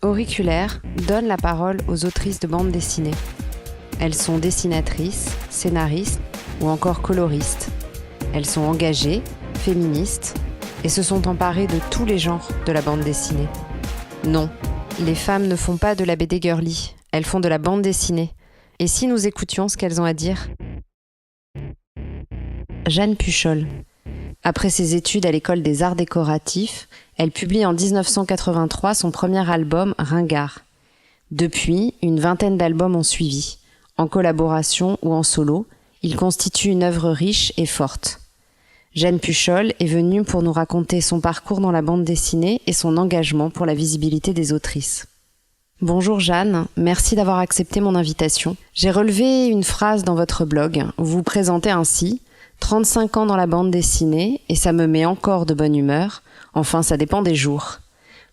Auriculaire donne la parole aux autrices de bandes dessinées. Elles sont dessinatrices, scénaristes ou encore coloristes. Elles sont engagées, féministes et se sont emparées de tous les genres de la bande dessinée. Non, les femmes ne font pas de la BD girly, elles font de la bande dessinée. Et si nous écoutions ce qu'elles ont à dire ? Jeanne Puchol. Après ses études à l'école des arts décoratifs, elle publie en 1983 son premier album Ringard. Depuis, une vingtaine d'albums ont suivi. En collaboration ou en solo, il constitue une œuvre riche et forte. Jeanne Puchol est venue pour nous raconter son parcours dans la bande dessinée et son engagement pour la visibilité des autrices. Bonjour Jeanne, merci d'avoir accepté mon invitation. J'ai relevé une phrase dans votre blog. Vous vous présentez ainsi « 35 ans dans la bande dessinée et ça me met encore de bonne humeur. Enfin, ça dépend des jours. »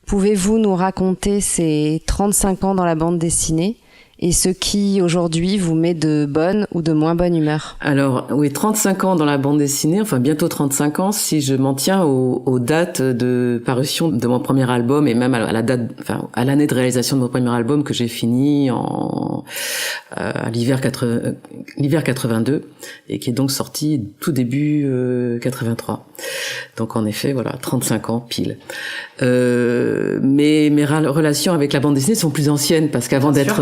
Pouvez-vous nous raconter ces 35 ans dans la bande dessinée et ce qui, aujourd'hui, vous met de bonne ou de moins bonne humeur? Alors, oui, 35 ans dans la bande dessinée, enfin bientôt 35 ans, si je m'en tiens aux dates de parution de mon premier album et même à la date, enfin, à l'année de réalisation de mon premier album que j'ai fini à l'hiver 82 et qui est donc sorti tout début 83. Donc, en effet, voilà, 35 ans pile. Mais mes relations avec la bande dessinée sont plus anciennes parce qu'avant d'être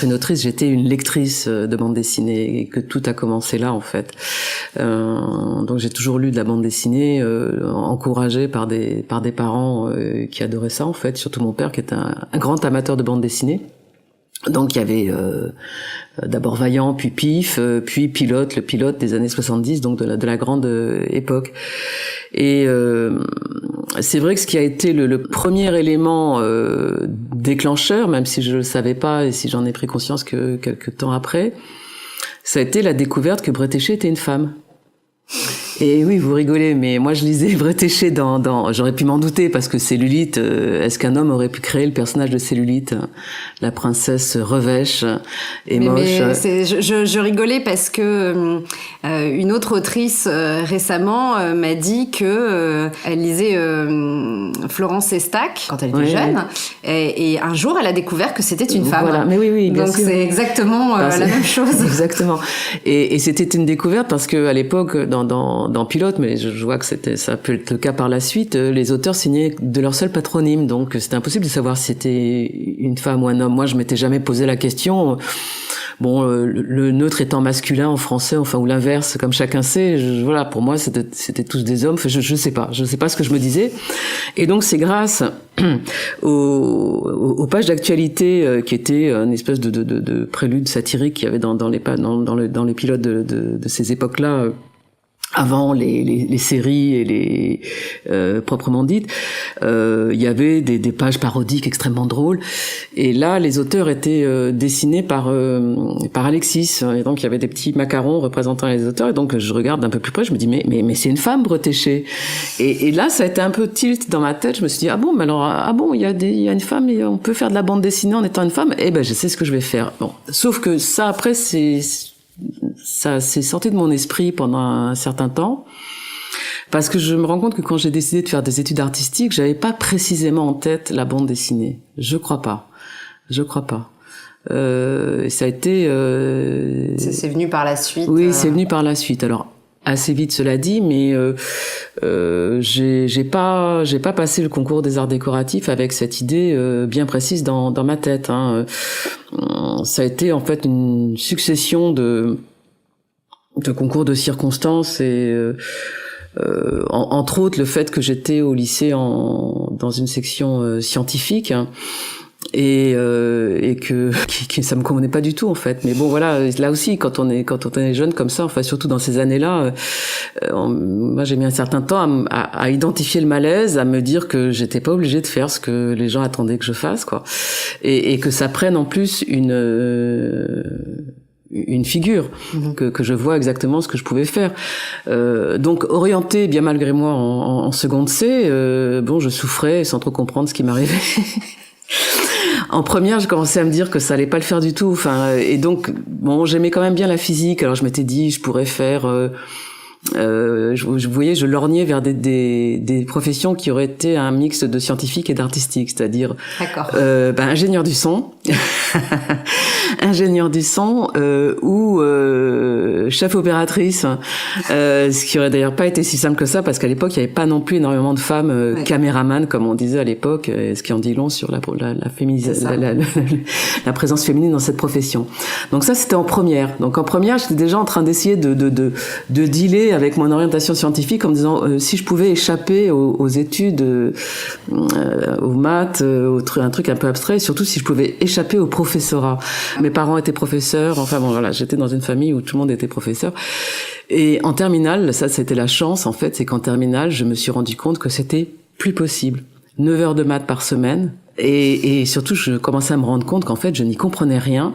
une autrice, j'étais une lectrice de bande dessinée et que tout a commencé là en fait. Donc j'ai toujours lu de la bande dessinée, encouragée par des parents qui adoraient ça en fait, surtout mon père qui est un grand amateur de bande dessinée. Donc il y avait d'abord Vaillant, puis Pif, puis Pilote, le Pilote des années 70, donc de la grande époque. Et c'est vrai que ce qui a été le premier élément déclencheur, même si je le savais pas et si j'en ai pris conscience que quelques temps après, ça a été la découverte que Bretéché était une femme. Et oui, vous rigolez, mais moi je lisais Bretéché dans j'aurais pu m'en douter parce que Cellulite, est-ce qu'un homme aurait pu créer le personnage de Cellulite, la princesse revêche et moche. Je rigolais parce que une autre autrice récemment m'a dit que elle lisait Florence Estac quand elle était jeune et un jour elle a découvert que c'était une femme. Voilà, mais oui, bien donc sûr. c'est exactement la même chose. Exactement. Et c'était une découverte parce que à l'époque dans Pilote, mais je vois que ça peut être le cas par la suite, les auteurs signaient de leur seul patronyme, donc c'était impossible de savoir si c'était une femme ou un homme. Moi, je m'étais jamais posé la question. Bon, le neutre étant masculin en français, enfin ou l'inverse, comme chacun sait. Voilà, pour moi, c'était tous des hommes. Enfin, je sais pas ce que je me disais. Et donc, c'est grâce aux pages d'actualité qui étaient une espèce de prélude satirique qu'il y avait dans les pilotes de ces époques-là. Avant les séries et les proprement dites, il y avait des pages parodiques extrêmement drôles. Et là, les auteurs étaient dessinés par Alexis. Et donc, il y avait des petits macarons représentant les auteurs. Et donc, je regarde d'un peu plus près, je me dis, mais c'est une femme, Bretéché. Et là, ça a été un peu tilt dans ma tête. Je me suis dit, il y a une femme et on peut faire de la bande dessinée en étant une femme. Eh ben, je sais ce que je vais faire. Bon. Sauf que ça, après, ça s'est sorti de mon esprit pendant un certain temps parce que je me rends compte que quand j'ai décidé de faire des études artistiques, j'avais pas précisément en tête la bande dessinée. Je crois pas. Ça a été c'est venu par la suite. Oui, c'est venu par la suite. Alors assez vite, cela dit, mais j'ai pas passé le concours des arts décoratifs avec cette idée bien précise dans ma tête. Ça a été en fait une succession de concours de circonstances et entre autres le fait que j'étais au lycée dans une section scientifique. Et que ça me convenait pas du tout en fait, mais bon voilà, là aussi quand on est jeune comme ça, enfin surtout dans ces années-là, moi j'ai mis un certain temps à identifier le malaise, à me dire que j'étais pas obligée de faire ce que les gens attendaient que je fasse quoi, et que ça prenne en plus une figure, que je vois exactement ce que je pouvais faire. Donc orientée bien malgré moi en seconde C, je souffrais sans trop comprendre ce qui m'arrivait. En première, j'ai commencé à me dire que ça allait pas le faire du tout. Enfin, et donc, j'aimais quand même bien la physique. Alors, je m'étais dit, je pourrais faire je lorgnais vers des professions qui auraient été un mix de scientifique et d'artistique, c'est-à-dire ingénieur du son, ou chef opératrice, ce qui aurait d'ailleurs pas été si simple que ça, parce qu'à l'époque il y avait pas non plus énormément de femmes caméraman, comme on disait à l'époque, ce qui en dit long sur la présence féminine dans cette profession. Donc ça, c'était en première. Donc en première, j'étais déjà en train d'essayer de dealer avec mon orientation scientifique en me disant si je pouvais échapper aux études, aux maths, un truc un peu abstrait, et surtout si je pouvais échapper au professorat. Mes parents étaient professeurs, enfin bon voilà, j'étais dans une famille où tout le monde était professeur. Et en terminale, ça c'était la chance en fait, c'est qu'en terminale, je me suis rendu compte que c'était plus possible. 9 heures de maths par semaine, et surtout je commençais à me rendre compte qu'en fait je n'y comprenais rien,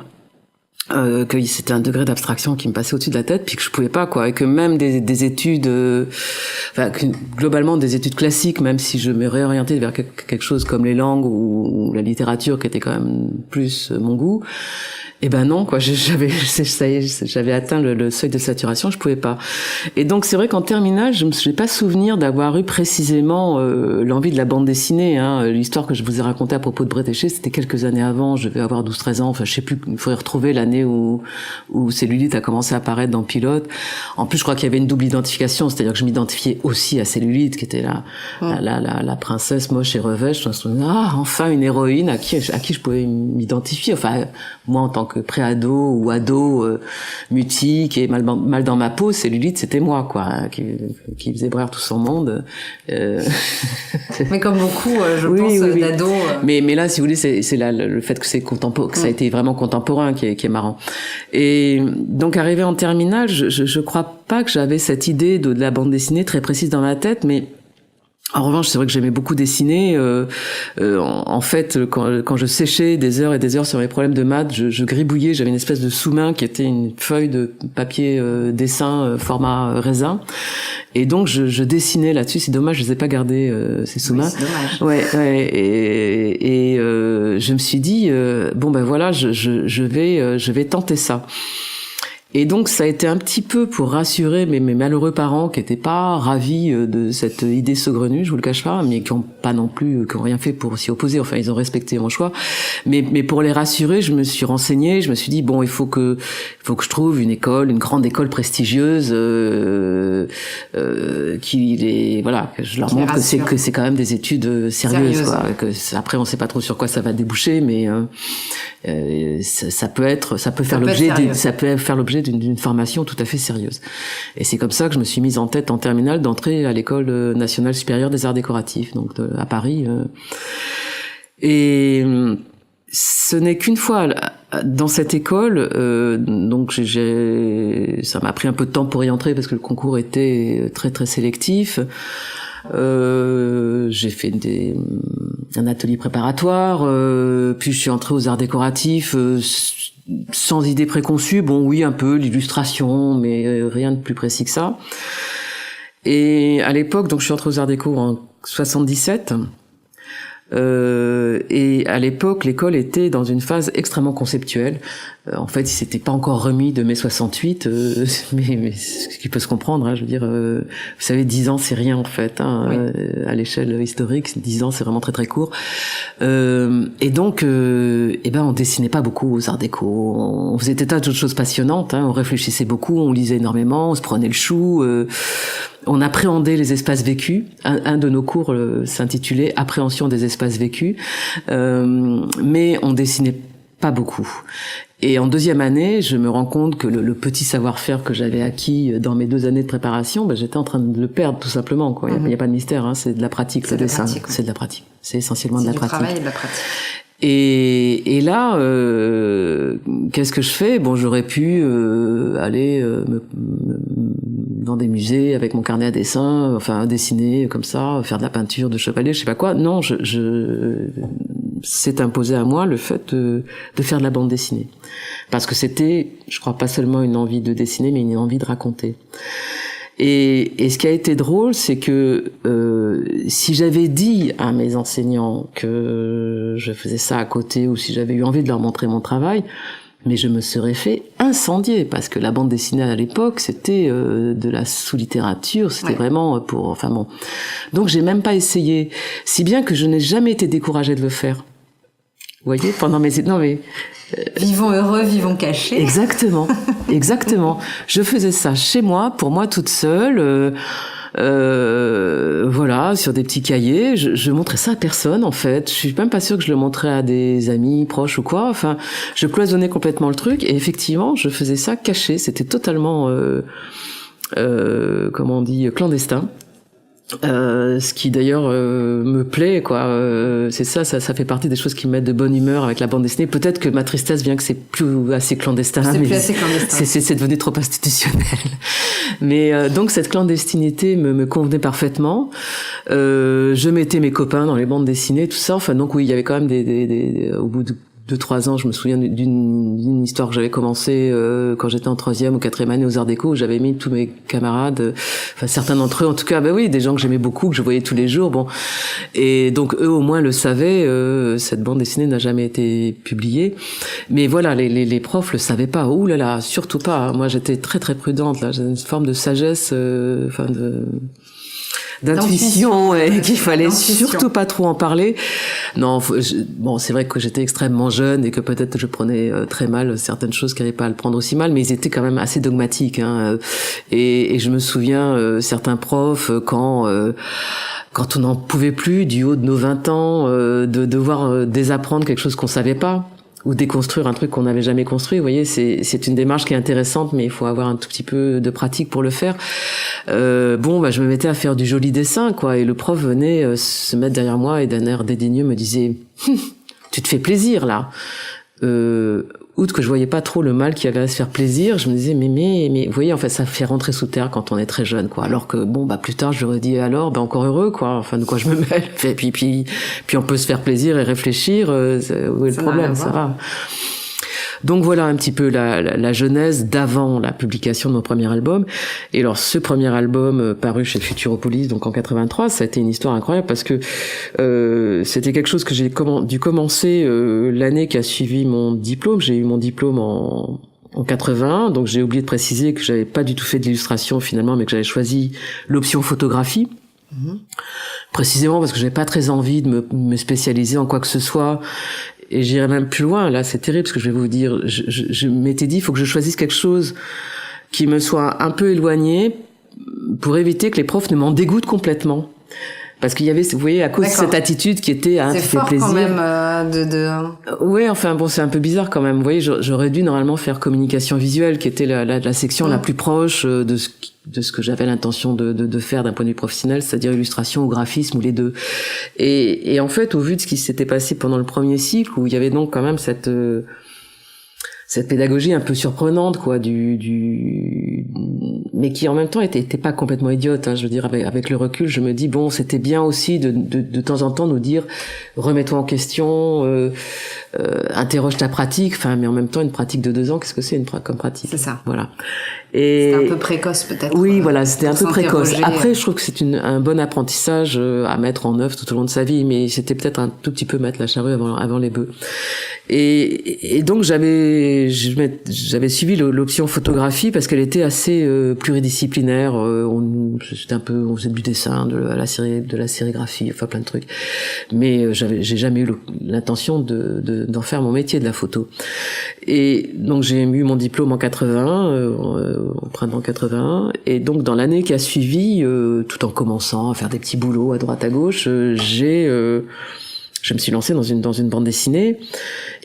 que c'était un degré d'abstraction qui me passait au-dessus de la tête, puis que je pouvais pas quoi, et que même des études, globalement des études classiques, même si je me réorientais vers quelque chose comme les langues ou la littérature qui était quand même plus mon goût, et ben non quoi, j'avais atteint le seuil de saturation, je pouvais pas. Et donc c'est vrai qu'en terminale, j'ai pas souvenir d'avoir eu précisément l'envie de la bande dessinée, hein. L'histoire que je vous ai racontée à propos de Bretéché, c'était quelques années avant, je devais avoir 12-13 ans, enfin je sais plus, il faudrait retrouver l'année où Cellulite a commencé à apparaître dans Pilote. En plus, je crois qu'il y avait une double identification, c'est-à-dire que je m'identifiais aussi à Cellulite, qui était la princesse moche et revêche. Je me souviens, enfin une héroïne à qui je pouvais m'identifier. Enfin, moi en tant que préado ou ado mutique et mal dans ma peau, Cellulite c'était moi quoi, hein, qui faisait briller tout son monde. Mais comme beaucoup, je pense, d'ados. Mais là, si vous voulez, c'est là le fait que c'est contemporain, que ça a été vraiment contemporain qui est marrant. Et donc arrivé en terminale, je crois pas que j'avais cette idée de la bande dessinée très précise dans ma tête, mais en revanche, c'est vrai que j'aimais beaucoup dessiner. En fait, quand je séchais des heures et des heures sur mes problèmes de maths, je gribouillais. J'avais une espèce de sous-main qui était une feuille de papier dessin format raisin. Et donc, je dessinais là-dessus. C'est dommage, je les ai pas gardés, ces sous-mains. Oui, c'est dommage. Ouais. Et je me suis dit, bon ben voilà, je vais tenter ça. Et donc ça a été un petit peu pour rassurer mes malheureux parents qui étaient pas ravis de cette idée saugrenue, je vous le cache pas, mais qui ont rien fait pour s'y opposer. Enfin, ils ont respecté mon choix. Mais pour les rassurer, je me suis renseignée. Je me suis dit bon, il faut que je trouve une grande école prestigieuse, que je leur montre que c'est quand même des études sérieuses, quoi. Que après on sait pas trop sur quoi ça va déboucher, mais ça peut faire l'objet d'une formation tout à fait sérieuse. Et c'est comme ça que je me suis mise en tête en terminale d'entrer à l'école nationale supérieure des arts décoratifs, donc à Paris. Et ce n'est qu'une fois dans cette école, donc ça m'a pris un peu de temps pour y entrer parce que le concours était très très sélectif. J'ai fait un atelier préparatoire, puis je suis entrée aux arts décoratifs sans idée préconçue. Bon, oui, un peu l'illustration, mais rien de plus précis que ça. Et à l'époque, donc je suis entrée aux arts déco en 77. Et à l'époque, l'école était dans une phase extrêmement conceptuelle. En fait, il s'était pas encore remis de mai 68, mais ce qui peut se comprendre, hein, je veux dire, vous savez, 10 ans, c'est rien en fait, hein, oui. À l'échelle historique, 10 ans, c'est vraiment très très court. Et donc, on dessinait pas beaucoup aux arts déco. On faisait des tas d'autres choses passionnantes, hein, on réfléchissait beaucoup, on lisait énormément, on se prenait le chou. On appréhendait les espaces vécus. Un de nos cours s'intitulait Appréhension des espaces vécus, mais on dessinait pas beaucoup. Et en deuxième année, je me rends compte que le petit savoir-faire que j'avais acquis dans mes 2 années de préparation, j'étais en train de le perdre tout simplement, quoi. Il y a pas de mystère, hein, c'est de la pratique, le dessin. C'est de la pratique. C'est essentiellement de la pratique. C'est du travail et de la pratique. Et là, qu'est-ce que je fais? Bon, j'aurais pu aller dans des musées avec mon carnet à dessin, enfin dessiner comme ça, faire de la peinture de chevalier, je sais pas quoi. Non, s'est imposé à moi le fait de faire de la bande dessinée, parce que c'était, je crois, pas seulement une envie de dessiner, mais une envie de raconter. Et ce qui a été drôle, c'est que si j'avais dit à mes enseignants que je faisais ça à côté, ou si j'avais eu envie de leur montrer mon travail, mais je me serais fait incendier, parce que la bande dessinée à l'époque, c'était de la sous-littérature, c'était vraiment pour... Enfin bon. Donc j'ai même pas essayé, si bien que je n'ai jamais été découragée de le faire. Vous voyez, pendant mes... Non mais... Vivons heureux, vivons cachés. Exactement, exactement. Je faisais ça chez moi, pour moi toute seule... voilà, sur des petits cahiers, je montrais ça à personne en fait. Je suis même pas sûre que je le montrais à des amis proches ou quoi. Enfin, je cloisonnais complètement le truc et effectivement, je faisais ça caché. C'était totalement, comment on dit, clandestin. Ce qui d'ailleurs me plaît, quoi. C'est ça fait partie des choses qui me mettent de bonne humeur avec la bande dessinée. Peut-être que ma tristesse vient que c'est plus assez clandestin. C'est plus assez clandestin. C'est devenu trop institutionnel. Mais donc cette clandestinité me convenait parfaitement. Je mettais mes copains dans les bandes dessinées, tout ça. Enfin donc oui, il y avait quand même au bout de 2-3 ans, je me souviens d'une histoire que j'avais commencé quand j'étais en 3e ou 4e année aux Arts Déco, où j'avais mis tous mes camarades, enfin certains d'entre eux en tout cas, ben oui, des gens que j'aimais beaucoup, que je voyais tous les jours, bon, et donc eux au moins le savaient, cette bande dessinée n'a jamais été publiée, mais voilà, les profs le savaient pas, ouh là là, surtout pas, moi j'étais très très prudente, là, j'avais une forme de sagesse, enfin d'intuition et qu'il fallait surtout pas trop en parler. Non, bon, c'est vrai que j'étais extrêmement jeune et que peut-être je prenais très mal certaines choses qui n'avaient pas à le prendre aussi mal, mais ils étaient quand même assez dogmatiques, hein. Et je me souviens certains profs quand on n'en pouvait plus du haut de nos 20 ans de devoir désapprendre quelque chose qu'on savait pas, ou déconstruire un truc qu'on n'avait jamais construit. Vous voyez, c'est une démarche qui est intéressante, mais il faut avoir un tout petit peu de pratique pour le faire. Je me mettais à faire du joli dessin, quoi, et le prof venait se mettre derrière moi et d'un air dédaigneux me disait tu te fais plaisir là. Outre que je voyais pas trop le mal qu'il y avait à se faire plaisir, je me disais mais vous voyez, en fait ça fait rentrer sous terre quand on est très jeune, quoi. Alors que plus tard j'aurais dit alors encore heureux, quoi, enfin de quoi je me mêle. Et puis on peut se faire plaisir et réfléchir, où est le problème, ça va. Donc voilà un petit peu la genèse d'avant la publication de mon premier album. Et alors ce premier album paru chez Futuropolis, donc en 83, ça a été une histoire incroyable parce que c'était quelque chose que j'ai dû commencer l'année qui a suivi mon diplôme. J'ai eu mon diplôme en 81, donc j'ai oublié de préciser que j'avais pas du tout fait d'illustration finalement, mais que j'avais choisi l'option photographie. Précisément parce que j'avais pas très envie de me spécialiser en quoi que ce soit. Et j'irai même plus loin, là, c'est terrible ce que je vais vous dire. Je m'étais dit, il faut que je choisisse quelque chose qui me soit un peu éloigné pour éviter que les profs ne m'en dégoûtent complètement. Parce qu'il y avait, vous voyez, à cause de cette attitude qui était, tu fais plaisir. C'est fort quand même, Ouais, enfin bon, c'est un peu bizarre quand même. Vous voyez, j'aurais dû normalement faire communication visuelle, qui était la section la plus proche de ce que j'avais l'intention de faire d'un point de vue professionnel, c'est-à-dire illustration ou graphisme ou les deux. Et en fait, au vu de ce qui s'était passé pendant le premier cycle, où il y avait donc quand même cette pédagogie un peu surprenante, quoi, mais qui en même temps était pas complètement idiote, hein. Je veux dire, avec le recul, je me dis bon, c'était bien aussi de temps en temps nous dire remets-toi en question, interroge ta pratique, enfin, mais en même temps une pratique de 2 ans, qu'est-ce que c'est comme pratique? C'est ça. Voilà. Et c'était un peu précoce peut-être. Oui, voilà, c'était un peu précoce. Après, je trouve que c'est un bon apprentissage à mettre en œuvre tout au long de sa vie, mais c'était peut-être un tout petit peu mettre la charrue avant les bœufs. Et donc j'avais suivi l'option photographie parce qu'elle était assez pluridisciplinaire. On faisait du dessin, de la sérigraphie, enfin plein de trucs. Mais j'ai jamais eu l'intention d'en faire mon métier de la photo. Et donc j'ai eu mon diplôme en 81, au printemps 81, et donc dans l'année qui a suivi, tout en commençant à faire des petits boulots à droite à gauche, je me suis lancée dans une bande dessinée.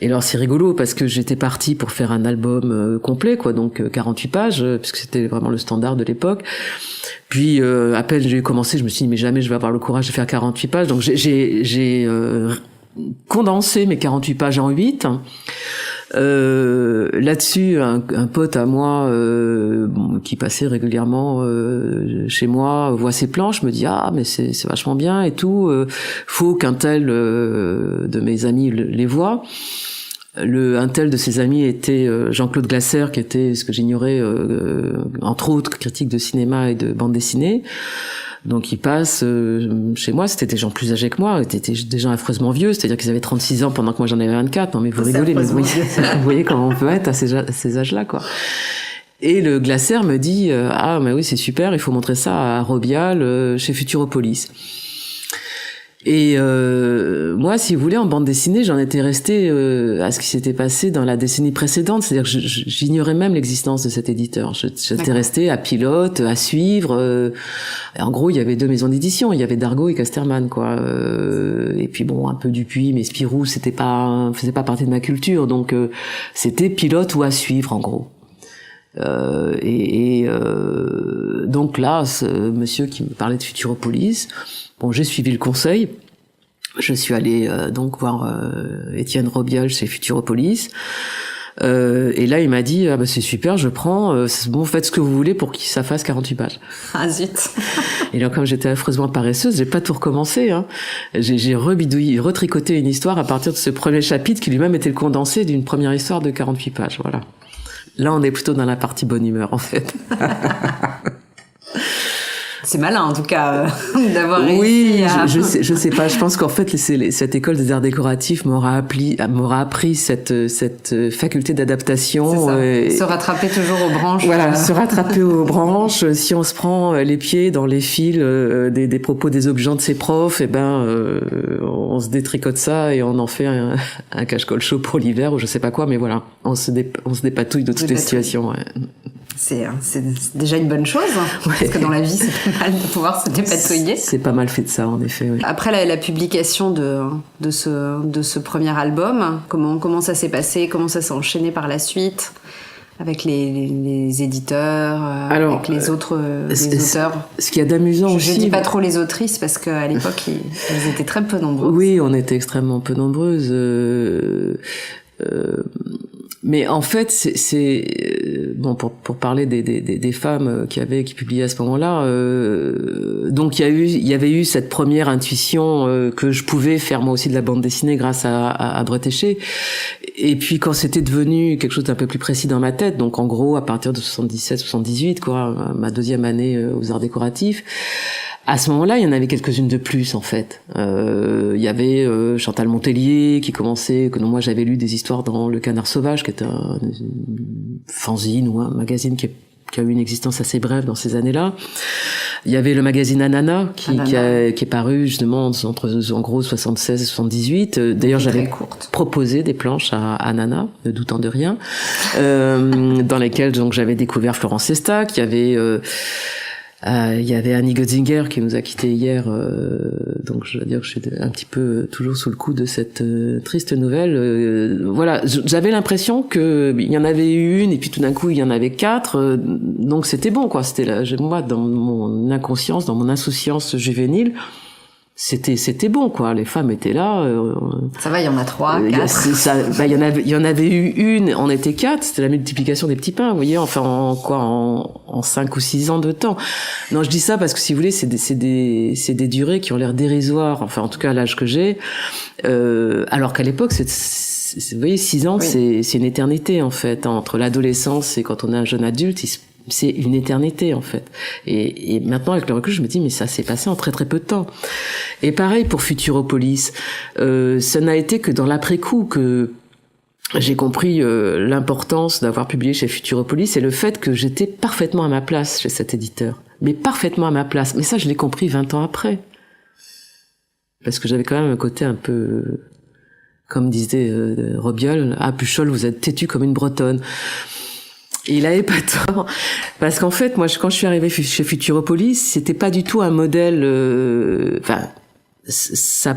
Et alors c'est rigolo parce que j'étais partie pour faire un album complet, quoi, donc 48 pages, puisque c'était vraiment le standard de l'époque. Puis à peine j'ai commencé, je me suis dit mais jamais je vais avoir le courage de faire 48 pages. Donc j'ai condensé mes 48 pages en 8. Là-dessus, un pote à moi qui passait régulièrement chez moi voit ces planches, me dit ah mais c'est vachement bien et tout, faut qu'un tel de mes amis les voit. Un tel de ses amis était Jean-Claude Glasser, qui était, ce que j'ignorais, entre autres critique de cinéma et de bande dessinée. Donc ils passent chez moi, c'était des gens plus âgés que moi, c'était des gens affreusement vieux, c'est-à-dire qu'ils avaient 36 ans pendant que moi j'en avais 24. Non mais vous rigolez, mais vous voyez comment on peut être à ces âges-là, quoi. Et le glacière me dit ah mais oui c'est super, il faut montrer ça à Robial chez Futuropolis. Et moi, si vous voulez, en bande dessinée, j'en étais restée à ce qui s'était passé dans la décennie précédente. C'est-à-dire que j'ignorais même l'existence de cet éditeur. J'étais restée à Pilote, à suivre. En gros, il y avait 2 maisons d'édition. Il y avait Dargaud et Casterman, quoi. Et puis bon, un peu Dupuis, mais Spirou, faisait pas partie de ma culture. Donc, c'était Pilote ou à suivre, en gros. Donc là, ce monsieur qui me parlait de Futuropolis, bon, j'ai suivi le conseil. Je suis allée donc voir Étienne Robial chez Futuropolis. Et là, il m'a dit ah bah c'est super, je prends. Bon, faites ce que vous voulez pour que ça fasse 48 pages. Ah zut. Et là, comme j'étais affreusement paresseuse, j'ai pas tout recommencé. Hein. J'ai retricoté une histoire à partir de ce premier chapitre qui lui-même était le condensé d'une première histoire de 48 pages. Voilà. Là, on est plutôt dans la partie bonne humeur, en fait. C'est malin, en tout cas, d'avoir réussi oui, à... je sais pas. Je pense qu'en fait, cette école des arts décoratifs m'aura appris cette faculté d'adaptation. Se rattraper toujours aux branches. Voilà, se rattraper aux branches. Si on se prend les pieds dans les fils des propos des objets de ses profs, on se détricote ça et on en fait un cache-colle chaud pour l'hiver ou je sais pas quoi. Mais voilà, on se dépatouille de toutes les situations. Ouais. C'est déjà une bonne chose, parce que dans la vie, c'est pas mal de pouvoir se dépatouiller. C'est pas mal fait de ça, en effet. Oui. Après la publication de ce premier album, comment ça s'est passé, comment ça s'est enchaîné par la suite avec les éditeurs, avec les autres auteurs. Ce qu'il y a d'amusant aussi... Je dis pas trop les autrices, parce qu'à l'époque, ils étaient très peu nombreuses. Oui, on était extrêmement peu nombreuses. Mais en fait, c'est bon pour parler des femmes qui publiaient à ce moment-là. Donc il y avait eu cette première intuition que je pouvais faire moi aussi de la bande dessinée grâce à Bretéché. Et puis quand c'était devenu quelque chose d'un peu plus précis dans ma tête, donc en gros à partir de 77-78, quoi, ma 2e année aux arts décoratifs. À ce moment-là, il y en avait quelques-unes de plus, en fait. Il y avait Chantal Montellier qui commençait, que moi j'avais lu des histoires dans Le Canard Sauvage, qui est un fanzine ou un magazine qui a eu une existence assez brève dans ces années-là. Il y avait le magazine Anana qui est paru justement entre en gros 76 et 78. D'ailleurs, j'avais proposé des planches à Anana, ne doutant de rien, dans lesquelles donc j'avais découvert Florence Estac. Il y avait Annie Götzinger qui nous a quittés hier, donc je dois dire que je suis un petit peu toujours sous le coup de cette triste nouvelle. Voilà, j'avais l'impression que il y en avait eu une et puis tout d'un coup il y en avait 4, donc c'était bon quoi. C'était là, moi dans mon inconscience, dans mon insouciance juvénile. C'était bon quoi, les femmes étaient là. Ça va, il y en a 3, 4. Il y en avait eu une, on était 4, c'était la multiplication des petits pains, vous voyez, enfin en 5 ou 6 ans de temps. Non, je dis ça parce que si vous voulez, c'est des durées qui ont l'air dérisoires, enfin en tout cas à l'âge que j'ai, alors qu'à l'époque vous voyez, 6 ans, oui. C'est une éternité en fait, entre l'adolescence et quand on est un jeune adulte, c'est une éternité en fait. Et maintenant avec le recul, je me dis mais ça s'est passé en très très peu de temps. Et pareil pour Futuropolis, ça n'a été que dans l'après-coup que j'ai compris l'importance d'avoir publié chez Futuropolis et le fait que j'étais parfaitement à ma place chez cet éditeur. Mais parfaitement à ma place. Mais ça je l'ai compris 20 ans après. Parce que j'avais quand même un côté un peu, comme disait Robial, ah Puchol, vous êtes têtu comme une Bretonne. Et il avait pas tort, parce qu'en fait, moi, quand je suis arrivée chez Futuropolis, c'était pas du tout un modèle. Enfin, ça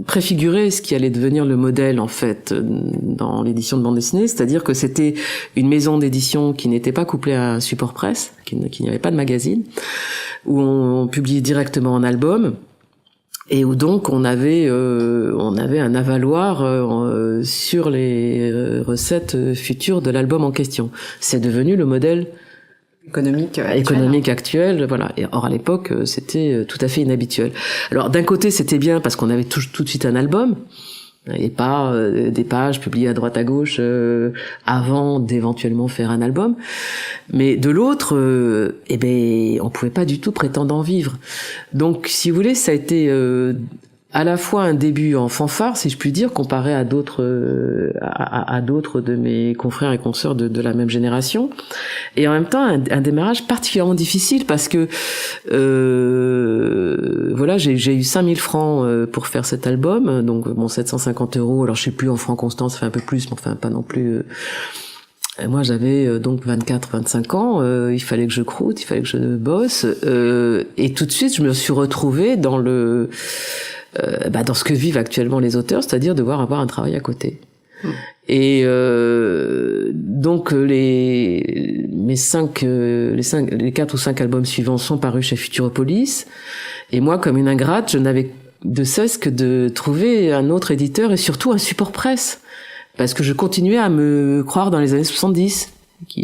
préfigurait ce qui allait devenir le modèle en fait dans l'édition de bande dessinée, c'est-à-dire que c'était une maison d'édition qui n'était pas couplée à un support presse, qui n'y avait pas de magazine, où on publiait directement en album. Et où donc on avait un avaloir sur les recettes futures de l'album en question. C'est devenu le modèle économique actuel, voilà. Et or à l'époque c'était tout à fait inhabituel. Alors d'un côté c'était bien parce qu'on avait tout de suite un album, et pas des pages publiées à droite à gauche avant d'éventuellement faire un album. Mais de l'autre, on pouvait pas du tout prétendre en vivre. Donc, si vous voulez, ça a été à la fois un début en fanfare, si je puis dire, comparé à d'autres de mes confrères et consoeurs de la même génération, et en même temps un démarrage particulièrement difficile parce que voilà, j'ai eu 5000 francs pour faire cet album, donc 750 €. Alors je sais plus en francs constants, ça fait un peu plus, mais enfin pas non plus. Moi, j'avais donc 24-25 ans. Il fallait que je croûte, il fallait que je bosse, et tout de suite, je me suis retrouvée dans dans ce que vivent actuellement les auteurs, c'est-à-dire devoir avoir un travail à côté. Et donc les 4 ou 5 albums suivants sont parus chez Futuropolis, et moi, comme une ingrate, je n'avais de cesse que de trouver un autre éditeur et surtout un support presse, parce que je continuais à me croire dans les années 70.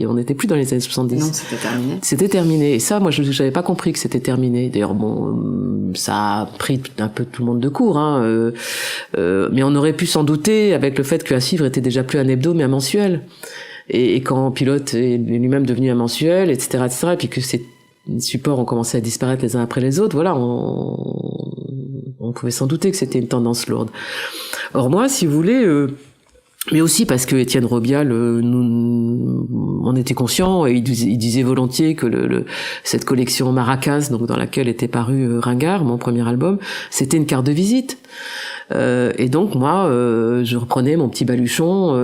On n'était plus dans les années 70. Non, c'était terminé. C'était terminé. Et ça, moi, je n'avais pas compris que c'était terminé. D'ailleurs, ça a pris un peu tout le monde de court, hein. Mais on aurait pu s'en douter avec le fait que À Suivre était déjà plus un hebdo, mais un mensuel. Et quand Pilote est lui-même devenu un mensuel, etc., et puis que ces supports ont commencé à disparaître les uns après les autres, voilà, on pouvait s'en douter que c'était une tendance lourde. Or, moi, si vous voulez, mais aussi parce que Étienne Robial, on était conscient, et il disait volontiers que cette collection Maracas, donc dans laquelle était paru Ringard, mon premier album, c'était une carte de visite. Et donc moi, je reprenais mon petit baluchon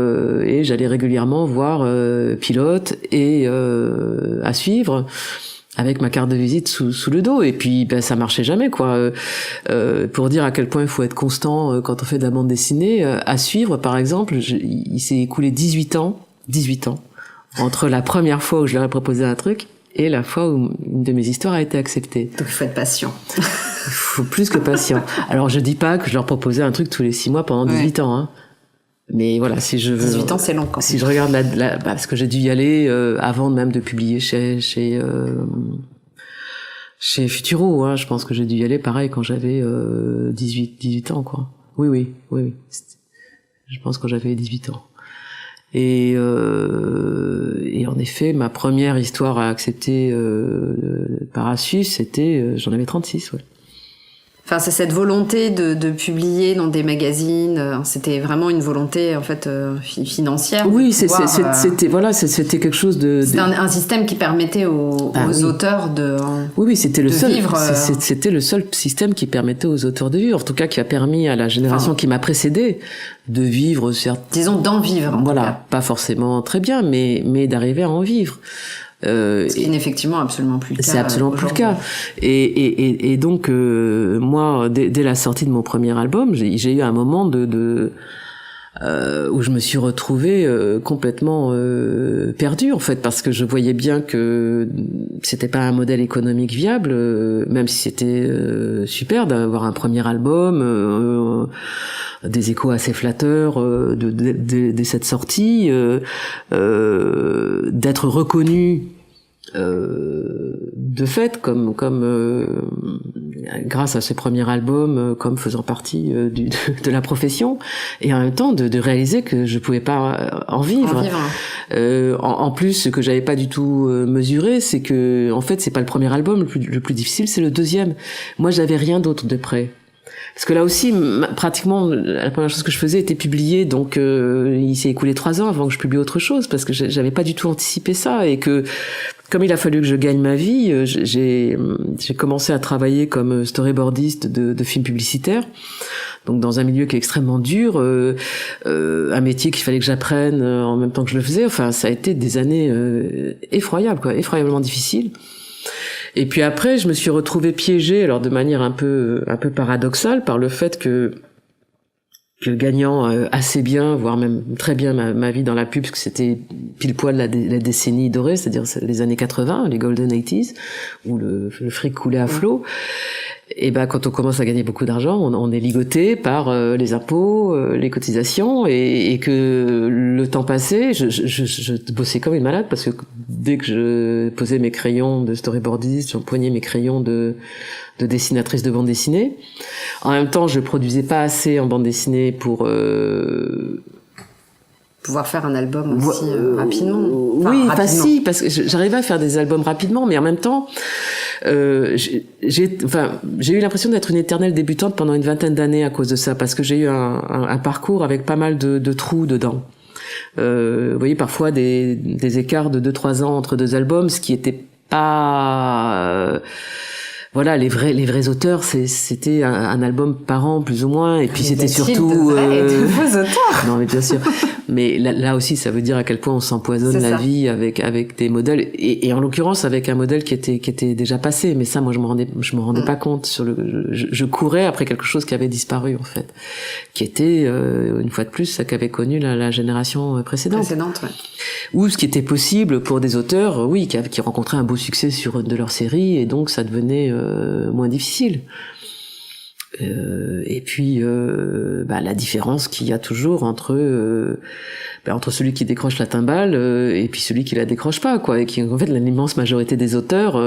et j'allais régulièrement voir Pilote et À Suivre, avec ma carte de visite sous le dos, et puis ça marchait jamais, quoi. Pour dire à quel point il faut être constant quand on fait de la bande dessinée. À Suivre, par exemple, il s'est écoulé 18 ans entre la première fois où je leur ai proposé un truc et la fois où une de mes histoires a été acceptée. Donc il faut être patient. Il faut plus que patient. Alors je dis pas que je leur proposais un truc tous les 6 mois pendant 18 ans, hein. Mais voilà, si je veux, 18 ans, c'est long quand même. Si je regarde parce que j'ai dû y aller avant même de publier chez Futuro, hein. Je pense que j'ai dû y aller pareil quand j'avais 18 ans, quoi. Oui. Je pense que j'avais 18 ans. Et en effet, ma première histoire à accepter par Assus, c'était j'en avais 36, ouais. Enfin, c'est cette volonté de publier dans des magazines. C'était vraiment une volonté en fait financière. Oui, c'était quelque chose de. C'était un système qui permettait aux auteurs de. Oui, c'était le seul. Vivre, c'était le seul système qui permettait aux auteurs de vivre. En tout cas, qui a permis à la génération qui m'a précédée de vivre, certes. Disons d'en vivre. Voilà, pas forcément très bien, mais d'arriver à en vivre. Ce qui n'est effectivement absolument plus le cas. C'est absolument plus le cas. Et donc, moi, dès la sortie de mon premier album, j'ai eu un moment où je me suis retrouvée complètement perdue, en fait, parce que je voyais bien que c'était pas un modèle économique viable, même si c'était super d'avoir un premier album, des échos assez flatteurs de cette sortie, d'être reconnu de fait comme grâce à ce premier album, comme faisant partie de la profession, et en même temps de réaliser que je pouvais pas en vivre. En plus, ce que j'avais pas du tout mesuré, c'est que en fait c'est pas le premier album le plus difficile, c'est le deuxième. Moi, j'avais rien d'autre de prêt. Parce que là aussi, pratiquement, la première chose que je faisais était publier, donc il s'est écoulé 3 ans avant que je publie autre chose, parce que j'avais pas du tout anticipé ça, et que comme il a fallu que je gagne ma vie, j'ai commencé à travailler comme storyboardiste de films publicitaires, donc dans un milieu qui est extrêmement dur, un métier qu'il fallait que j'apprenne en même temps que je le faisais. Enfin, ça a été des années effroyables, quoi, effroyablement difficiles. Et puis après, je me suis retrouvée piégée, alors de manière un peu paradoxale, par le fait que gagnant assez bien, voire même très bien ma vie dans la pub, parce que c'était pile poil la décennie dorée, c'est-à-dire les années 80, les Golden 80s, où le fric coulait à flot. Et ben quand on commence à gagner beaucoup d'argent, on est ligoté par les impôts, les cotisations, et que le temps passé, je bossais comme une malade, parce que dès que je posais mes crayons de storyboardiste, j'empoignais mes crayons de dessinatrice de bande dessinée. En même temps, je produisais pas assez en bande dessinée pour pouvoir faire un album aussi rapidement. Oui, si, parce que j'arrivais à faire des albums rapidement, mais en même temps, j'ai eu l'impression d'être une éternelle débutante pendant une vingtaine d'années à cause de ça, parce que j'ai eu un parcours avec pas mal de trous dedans. Vous voyez, parfois des écarts de 2-3 ans entre 2 albums, ce qui était pas... Voilà, les vrais auteurs, c'était un album par an, plus ou moins, et puis c'était surtout... de vrais auteurs. Non, mais bien sûr. Mais là aussi, ça veut dire à quel point on s'empoisonne la vie avec des modèles, et en l'occurrence avec un modèle qui était déjà passé. Mais ça, moi, je me rendais pas compte. Je courais après quelque chose qui avait disparu, en fait, qui était une fois de plus ça qu'avait connu la génération précédente. Ouais. Ou ce qui était possible pour des auteurs, oui, qui rencontraient un beau succès sur une de leurs séries, et donc ça devenait moins difficile. Et puis la différence qu'il y a toujours entre celui qui décroche la timbale et puis celui qui la décroche pas, quoi, et qui en fait l'immense majorité des auteurs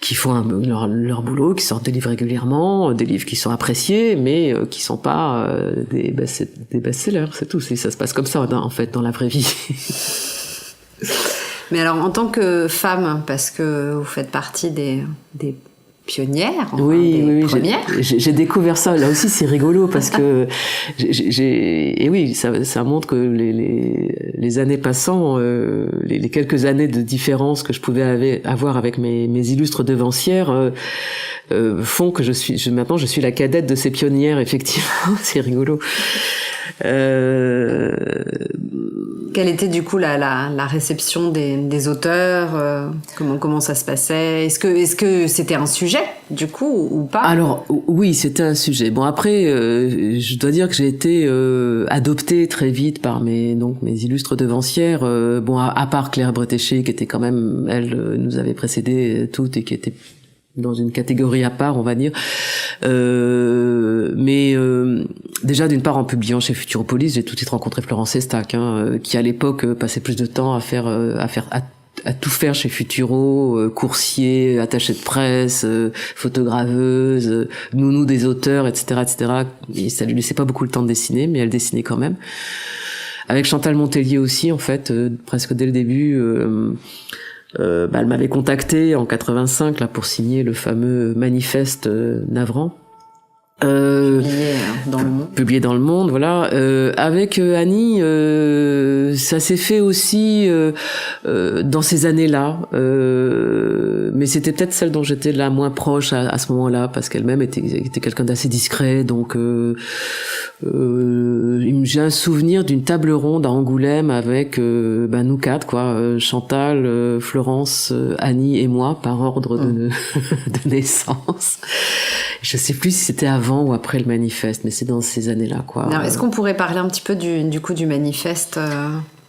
qui font leur boulot, qui sortent des livres régulièrement, des livres qui sont appréciés, mais qui sont pas des best-sellers, c'est tout. Ça se passe comme ça, en fait, dans la vraie vie. Mais alors, en tant que femme, parce que vous faites partie des pionnières, des premières. J'ai découvert ça. Là aussi, c'est rigolo parce que et oui, ça montre que les années passant, les quelques années de différence que je pouvais avoir avec mes illustres devancières font que maintenant je suis la cadette de ces pionnières, effectivement. C'est rigolo. Quelle était du coup la réception des auteurs, comment ça se passait? Est-ce que c'était un sujet du coup ou pas? Alors oui, c'était un sujet. Bon, après je dois dire que j'ai été adoptée très vite par mes illustres devancières, à part Claire Bretéché qui était quand même, elle nous avait précédées toutes et qui était dans une catégorie à part, on va dire. Mais déjà, d'une part, en publiant chez Futuropolis, j'ai tout de suite rencontré Florence Estac, qui à l'époque passait plus de temps à tout faire chez Futuro, coursier, attaché de presse, photograveuse, nounou des auteurs, etc., etc. Et ça lui laissait pas beaucoup le temps de dessiner, mais elle dessinait quand même. Avec Chantal Montellier aussi, en fait, presque dès le début. Elle m'avait contacté en 85 là pour signer le fameux manifeste Navran. Publié dans le Monde, voilà. Avec Annie, ça s'est fait aussi dans ces années-là, mais c'était peut-être celle dont j'étais la moins proche à ce moment-là, parce qu'elle-même était quelqu'un d'assez discret. Donc, j'ai un souvenir d'une table ronde à Angoulême avec nous 4, quoi, Chantal, Florence, Annie et moi, par ordre de naissance. Je sais plus si c'était avant ou après le manifeste, mais c'est dans ces années-là, quoi. Alors, est-ce qu'on pourrait parler un petit peu du manifeste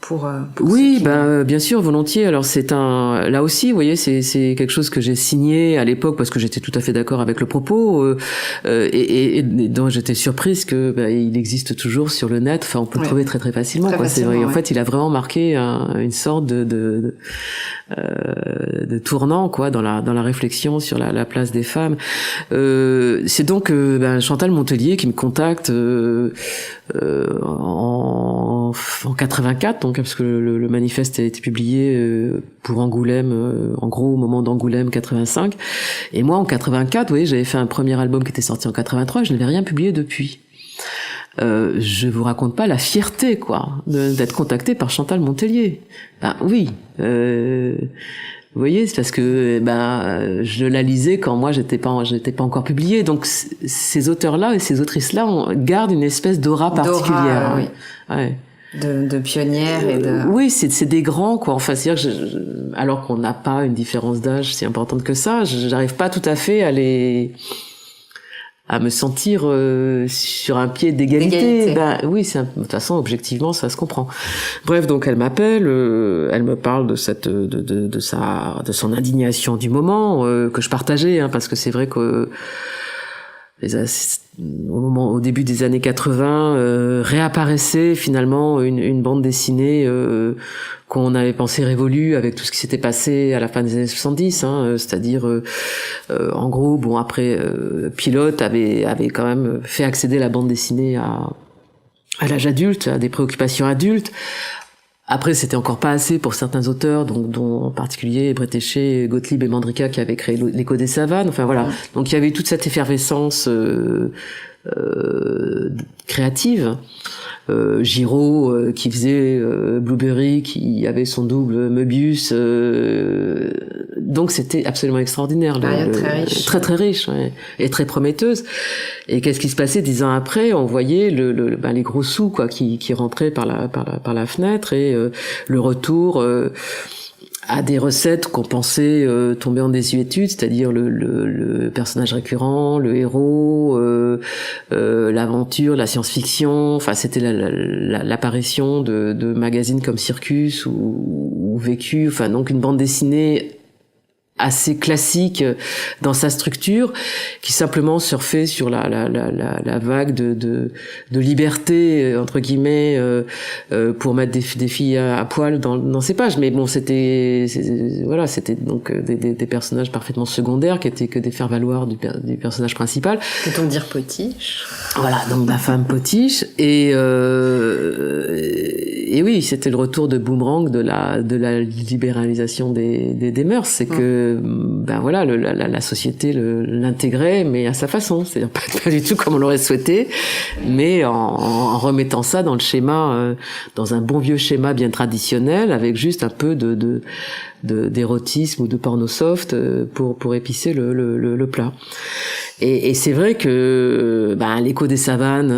pour oui, bien sûr, volontiers. Alors là aussi, vous voyez, c'est quelque chose que j'ai signé à l'époque parce que j'étais tout à fait d'accord avec le propos et dont j'étais surprise que il existe toujours sur le net. Enfin, on peut le trouver très très facilement. C'est vrai. En fait, il a vraiment marqué une sorte de tournant, quoi, dans la réflexion sur la place des femmes. C'est donc Chantal Montellier qui me contacte en 84, donc parce que le manifeste a été publié pour Angoulême, en gros au moment d'Angoulême 85. Et moi en 84, vous voyez, j'avais fait un premier album qui était sorti en 83, je n'avais rien publié depuis. Je vous raconte pas la fierté, quoi, d'être contacté par Chantal Montellier. Oui. Vous voyez, c'est parce que je la lisais quand moi j'étais pas encore publiée. Donc ces auteurs-là et ces autrices-là gardent une espèce d'aura particulière. Oui. Ouais. De pionnières et de... Oui, c'est des grands, quoi. Enfin, c'est-à-dire que alors qu'on n'a pas une différence d'âge si importante que ça, j'arrive pas tout à fait à les à me sentir sur un pied d'égalité. Ben oui, de toute façon objectivement ça se comprend. Bref, donc elle m'appelle, elle me parle de son indignation du moment que je partageais, hein, parce que c'est vrai que au début des années 80 réapparaissait finalement une bande dessinée qu'on avait pensé révolue avec tout ce qui s'était passé à la fin des années 70, hein, c'est-à-dire en gros, bon, après Pilote avait quand même fait accéder la bande dessinée à l'âge adulte, à des préoccupations adultes. Après, c'était encore pas assez pour certains auteurs, dont en particulier Bretéché, Gottlieb et Mandrika, qui avaient créé l'Écho des savanes. Enfin voilà. Donc il y avait toute cette effervescence créative. Giraud qui faisait Blueberry, qui avait son double Möbius. Donc c'était absolument extraordinaire. Très riche. Très riche, ouais, et très prometteuse. Et qu'est-ce qui se passait 10 ans après? On voyait les gros sous quoi qui rentraient par la fenêtre, et le retour à des recettes qu'on pensait tomber en désuétude, c'est-à-dire le personnage récurrent, le héros, l'aventure, la science-fiction. Enfin, c'était l'apparition de magazines comme Circus ou Vécu. Enfin, donc une bande dessinée assez classique dans sa structure, qui simplement surfait sur la vague de liberté entre guillemets pour mettre des filles à poil dans ses pages. Mais bon, c'était donc des personnages parfaitement secondaires qui étaient que des faire-valoir du personnage principal. Peut-on dire potiche? Voilà, donc la femme potiche, et oui, c'était le retour de boomerang de la libéralisation des mœurs. C'est que ben voilà, la société l'intégrait, mais à sa façon, c'est-à-dire pas du tout comme on l'aurait souhaité, mais en remettant ça dans le schéma, dans un bon vieux schéma bien traditionnel, avec juste un peu d'érotisme ou de porno soft pour épicer le plat. Et c'est vrai que l'Écho des savanes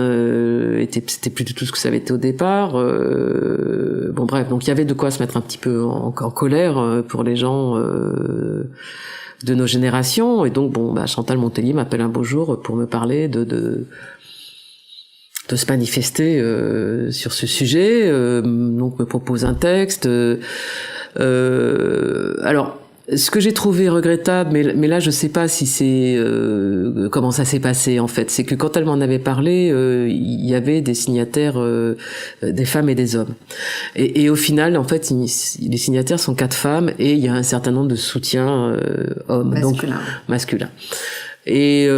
c'était plus du tout ce que ça avait été au départ. Bon bref, donc il y avait de quoi se mettre un petit peu en colère pour les gens de nos générations. Et donc Chantal Montellier m'appelle un beau jour pour me parler de se manifester sur ce sujet. Donc me propose un texte. Alors, ce que j'ai trouvé regrettable, mais là je sais pas si c'est comment ça s'est passé en fait, c'est que quand elle m'en avait parlé, il y avait des signataires, des femmes et des hommes, et au final en fait les signataires sont 4 femmes, et il y a un certain nombre de soutiens hommes, masculins. Et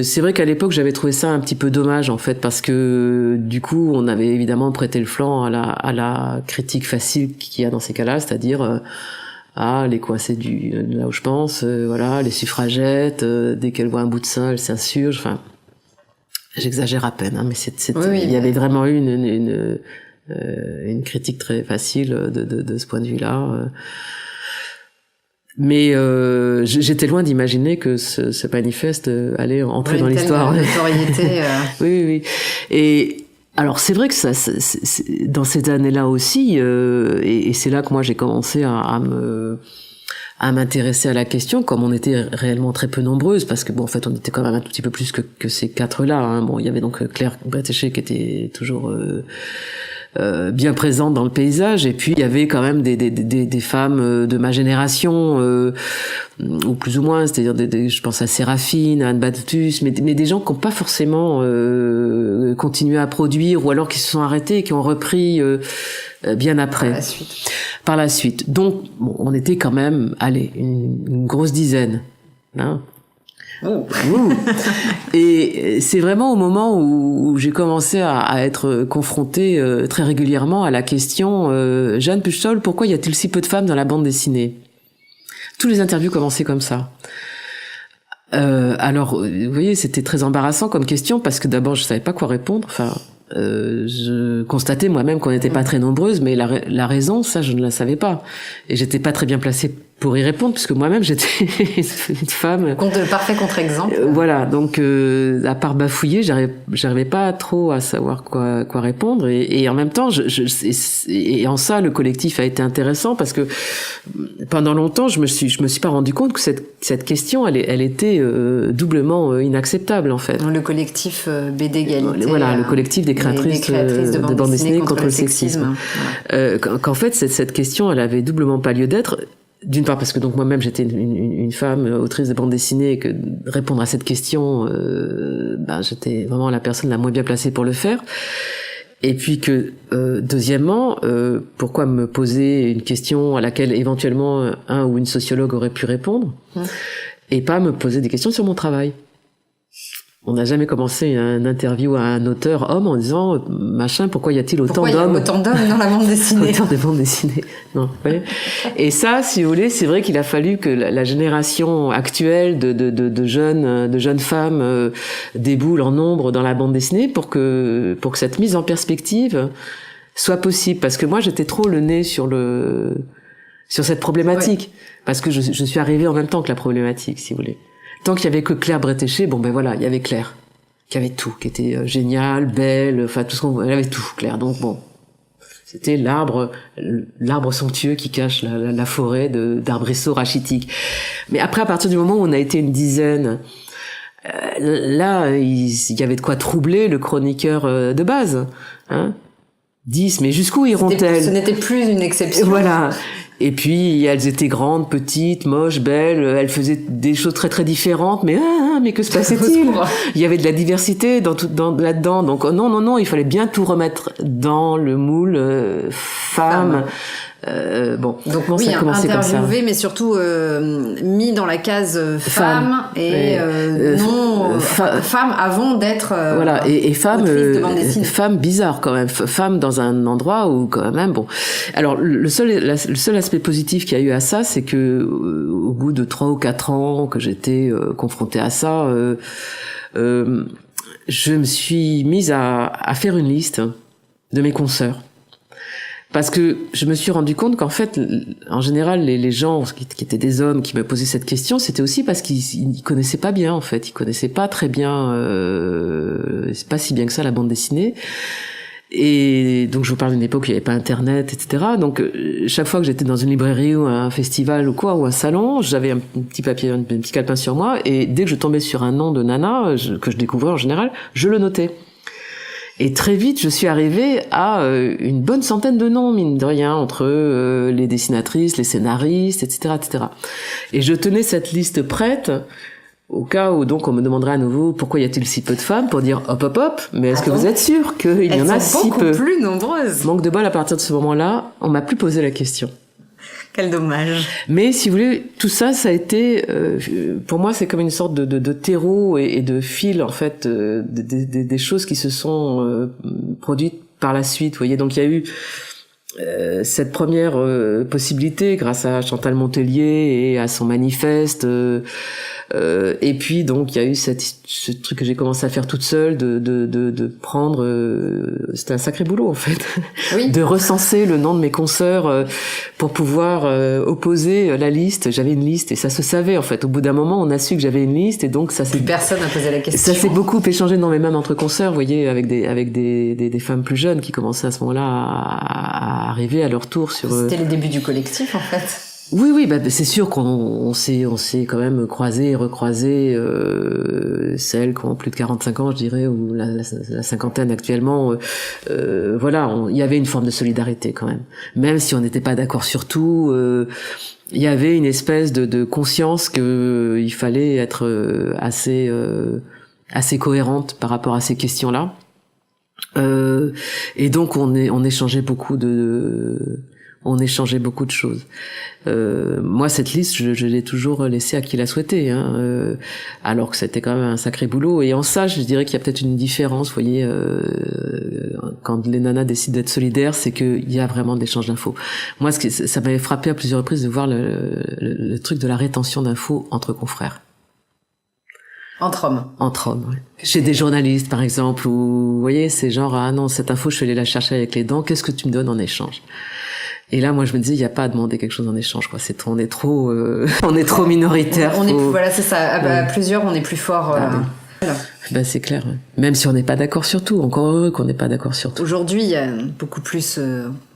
c'est vrai qu'à l'époque j'avais trouvé ça un petit peu dommage en fait, parce que du coup on avait évidemment prêté le flanc à la critique facile qu'il y a dans ces cas-là, c'est-à-dire les coincés là où je pense, voilà, les suffragettes, dès qu'elles voient un bout de sein, elles s'insurgent. Enfin, j'exagère à peine, hein, mais il y avait vraiment eu une critique très facile de ce point de vue-là. Mais j'étais loin d'imaginer que ce manifeste allait entrer dans l'histoire. Oui. Et alors c'est vrai que ça, dans ces années-là aussi, et c'est là que moi j'ai commencé à m'intéresser à la question, comme on était réellement très peu nombreuses, parce que bon, en fait, on était quand même un tout petit peu plus que ces 4-là. Hein. Bon, il y avait donc Claire Bretéché qui était toujours bien présente dans le paysage, et puis il y avait quand même des femmes de ma génération, ou plus ou moins, c'est-à-dire je pense à Séraphine, à Anne Battus, mais des gens qui n'ont pas forcément continué à produire, ou alors qui se sont arrêtés et qui ont repris bien après. Par la suite. Donc, bon, on était quand même, une grosse dizaine. Hein. Oh. Et c'est vraiment au moment où j'ai commencé à être confrontée très régulièrement à la question Jeanne Pujol, pourquoi y a-t-il si peu de femmes dans la bande dessinée? Tous les interviews commençaient comme ça. Alors, vous voyez, c'était très embarrassant comme question, parce que d'abord, je savais pas quoi répondre. Enfin, je constatais moi-même qu'on n'était pas très nombreuses, mais la raison, ça, je ne la savais pas. Et j'étais pas très bien placée pour y répondre, puisque moi-même j'étais une femme. Parfait contre-exemple. Voilà, donc à part bafouiller, j'arrivais pas trop à savoir quoi répondre, et en même temps, et en ça, le collectif a été intéressant parce que pendant longtemps, je me suis pas rendu compte que cette question, elle était doublement inacceptable en fait. Le collectif BD Égalité. Voilà, le collectif des créatrices de bande dessinée contre le sexisme. Voilà. Qu'en fait, cette question, elle avait doublement pas lieu d'être. D'une part parce que donc moi-même j'étais une femme autrice de bande dessinée et que répondre à cette question, j'étais vraiment la personne la moins bien placée pour le faire. Et puis que deuxièmement, pourquoi me poser une question à laquelle éventuellement un ou une sociologue aurait pu répondre, et pas me poser des questions sur mon travail. On n'a jamais commencé une interview à un auteur homme en disant machin, pourquoi y a-t-il autant d'hommes dans la bande dessinée, autant de bande dessinée. Non, ouais. Et ça, si vous voulez, c'est vrai qu'il a fallu que la génération actuelle de jeunes femmes déboule en nombre dans la bande dessinée pour que cette mise en perspective soit possible. Parce que moi, j'étais trop le nez sur cette problématique, parce que je suis arrivée en même temps que la problématique, si vous voulez. Tant qu'il y avait que Claire Bretéché, voilà, il y avait Claire, qui avait tout, qui était géniale, belle, enfin tout ce elle avait tout, Claire. Donc bon, c'était l'arbre somptueux qui cache la forêt d'arbrisseaux rachitiques. Mais après, à partir du moment où on a été une dizaine, là, il y avait de quoi troubler le chroniqueur de base, hein. 10, mais jusqu'où iront-elles? Ce n'était plus une exception. Voilà. Et puis, elles étaient grandes, petites, moches, belles, elles faisaient des choses très très différentes, mais que se passait-il? Il y avait de la diversité là-dedans, donc non, il fallait bien tout remettre dans le moule femme. Donc oui, ça a commencé comme ça. Interviewé, mais surtout mis dans la case femme et non femme avant d'être voilà, et femme femme bizarre quand même, femme dans un endroit où quand même bon. Alors le seul aspect positif qu'il y a eu à ça, c'est que au bout de 3 ou 4 ans que j'étais confrontée à ça, je me suis mise à faire une liste de mes consoeurs. Parce que je me suis rendu compte qu'en fait, en général, les gens qui étaient des hommes qui me posaient cette question, c'était aussi parce qu'ils connaissaient pas bien, en fait. Ils connaissaient pas très bien, c'est pas si bien que ça, la bande dessinée. Et donc, je vous parle d'une époque où il n'y avait pas Internet, etc. Donc, chaque fois que j'étais dans une librairie ou un festival ou quoi, ou un salon, j'avais un petit papier, un petit calepin sur moi, et dès que je tombais sur un nom de nana, que je découvrais en général, je le notais. Et très vite, je suis arrivée à une bonne centaine de noms, mine de rien, entre les dessinatrices, les scénaristes, etc., etc. Et je tenais cette liste prête au cas où donc on me demanderait à nouveau pourquoi y a-t-il si peu de femmes, pour dire hop, mais est-ce que vous êtes sûr qu'il y en a si peu? Elles sont beaucoup plus nombreuses. Manque de bol, à partir de ce moment-là, on m'a plus posé la question. Quel dommage. Mais si vous voulez, tout ça a été, pour moi, c'est comme une sorte de terreau et de fil, en fait, des choses qui se sont produites par la suite. Vous voyez, donc il y a eu cette première possibilité grâce à Chantal Montelier et à son manifeste. Et puis donc il y a eu ce truc que j'ai commencé à faire toute seule de prendre c'était un sacré boulot en fait, oui. De recenser le nom de mes consoeurs pour pouvoir opposer la liste. J'avais une liste et ça se savait en fait. Au bout d'un moment, on a su que j'avais une liste et donc ça s'est personne n'a posé la question. Ça s'est beaucoup échangé dans mes mains entre consoeurs, vous voyez, avec des femmes plus jeunes qui commençaient à ce moment-là à arriver à leur tour sur. C'était les débuts du collectif en fait. Oui, c'est sûr qu'on s'est quand même croisé et recroisé, celles qui ont plus de 45 ans, je dirais, ou la cinquantaine actuellement. Voilà, il y avait une forme de solidarité quand même si on n'était pas d'accord sur tout. Il y avait une espèce de conscience que il fallait être assez cohérente par rapport à ces questions-là. Et donc on échangeait beaucoup de choses. Moi, cette liste, je l'ai toujours laissée à qui l'a souhaité, hein, alors que c'était quand même un sacré boulot. Et en ça, je dirais qu'il y a peut-être une différence, vous voyez, quand les nanas décident d'être solidaires, c'est qu'il y a vraiment de l'échange d'infos. Moi, ça m'avait frappé à plusieurs reprises de voir le truc de la rétention d'infos entre confrères. Entre hommes, ouais. Chez des journalistes, par exemple, où, vous voyez, c'est genre, ah non, cette info, je suis allée la chercher avec les dents, qu'est-ce que tu me donnes en échange? Et là, moi, je me disais, il n'y a pas à demander quelque chose en échange, quoi. On est trop minoritaire. Voilà, c'est ça. À plusieurs, on est plus fort. Voilà. Ben, c'est clair. Même si on n'est pas d'accord sur tout, encore heureux qu'on n'est pas d'accord sur tout. Aujourd'hui, il y a beaucoup plus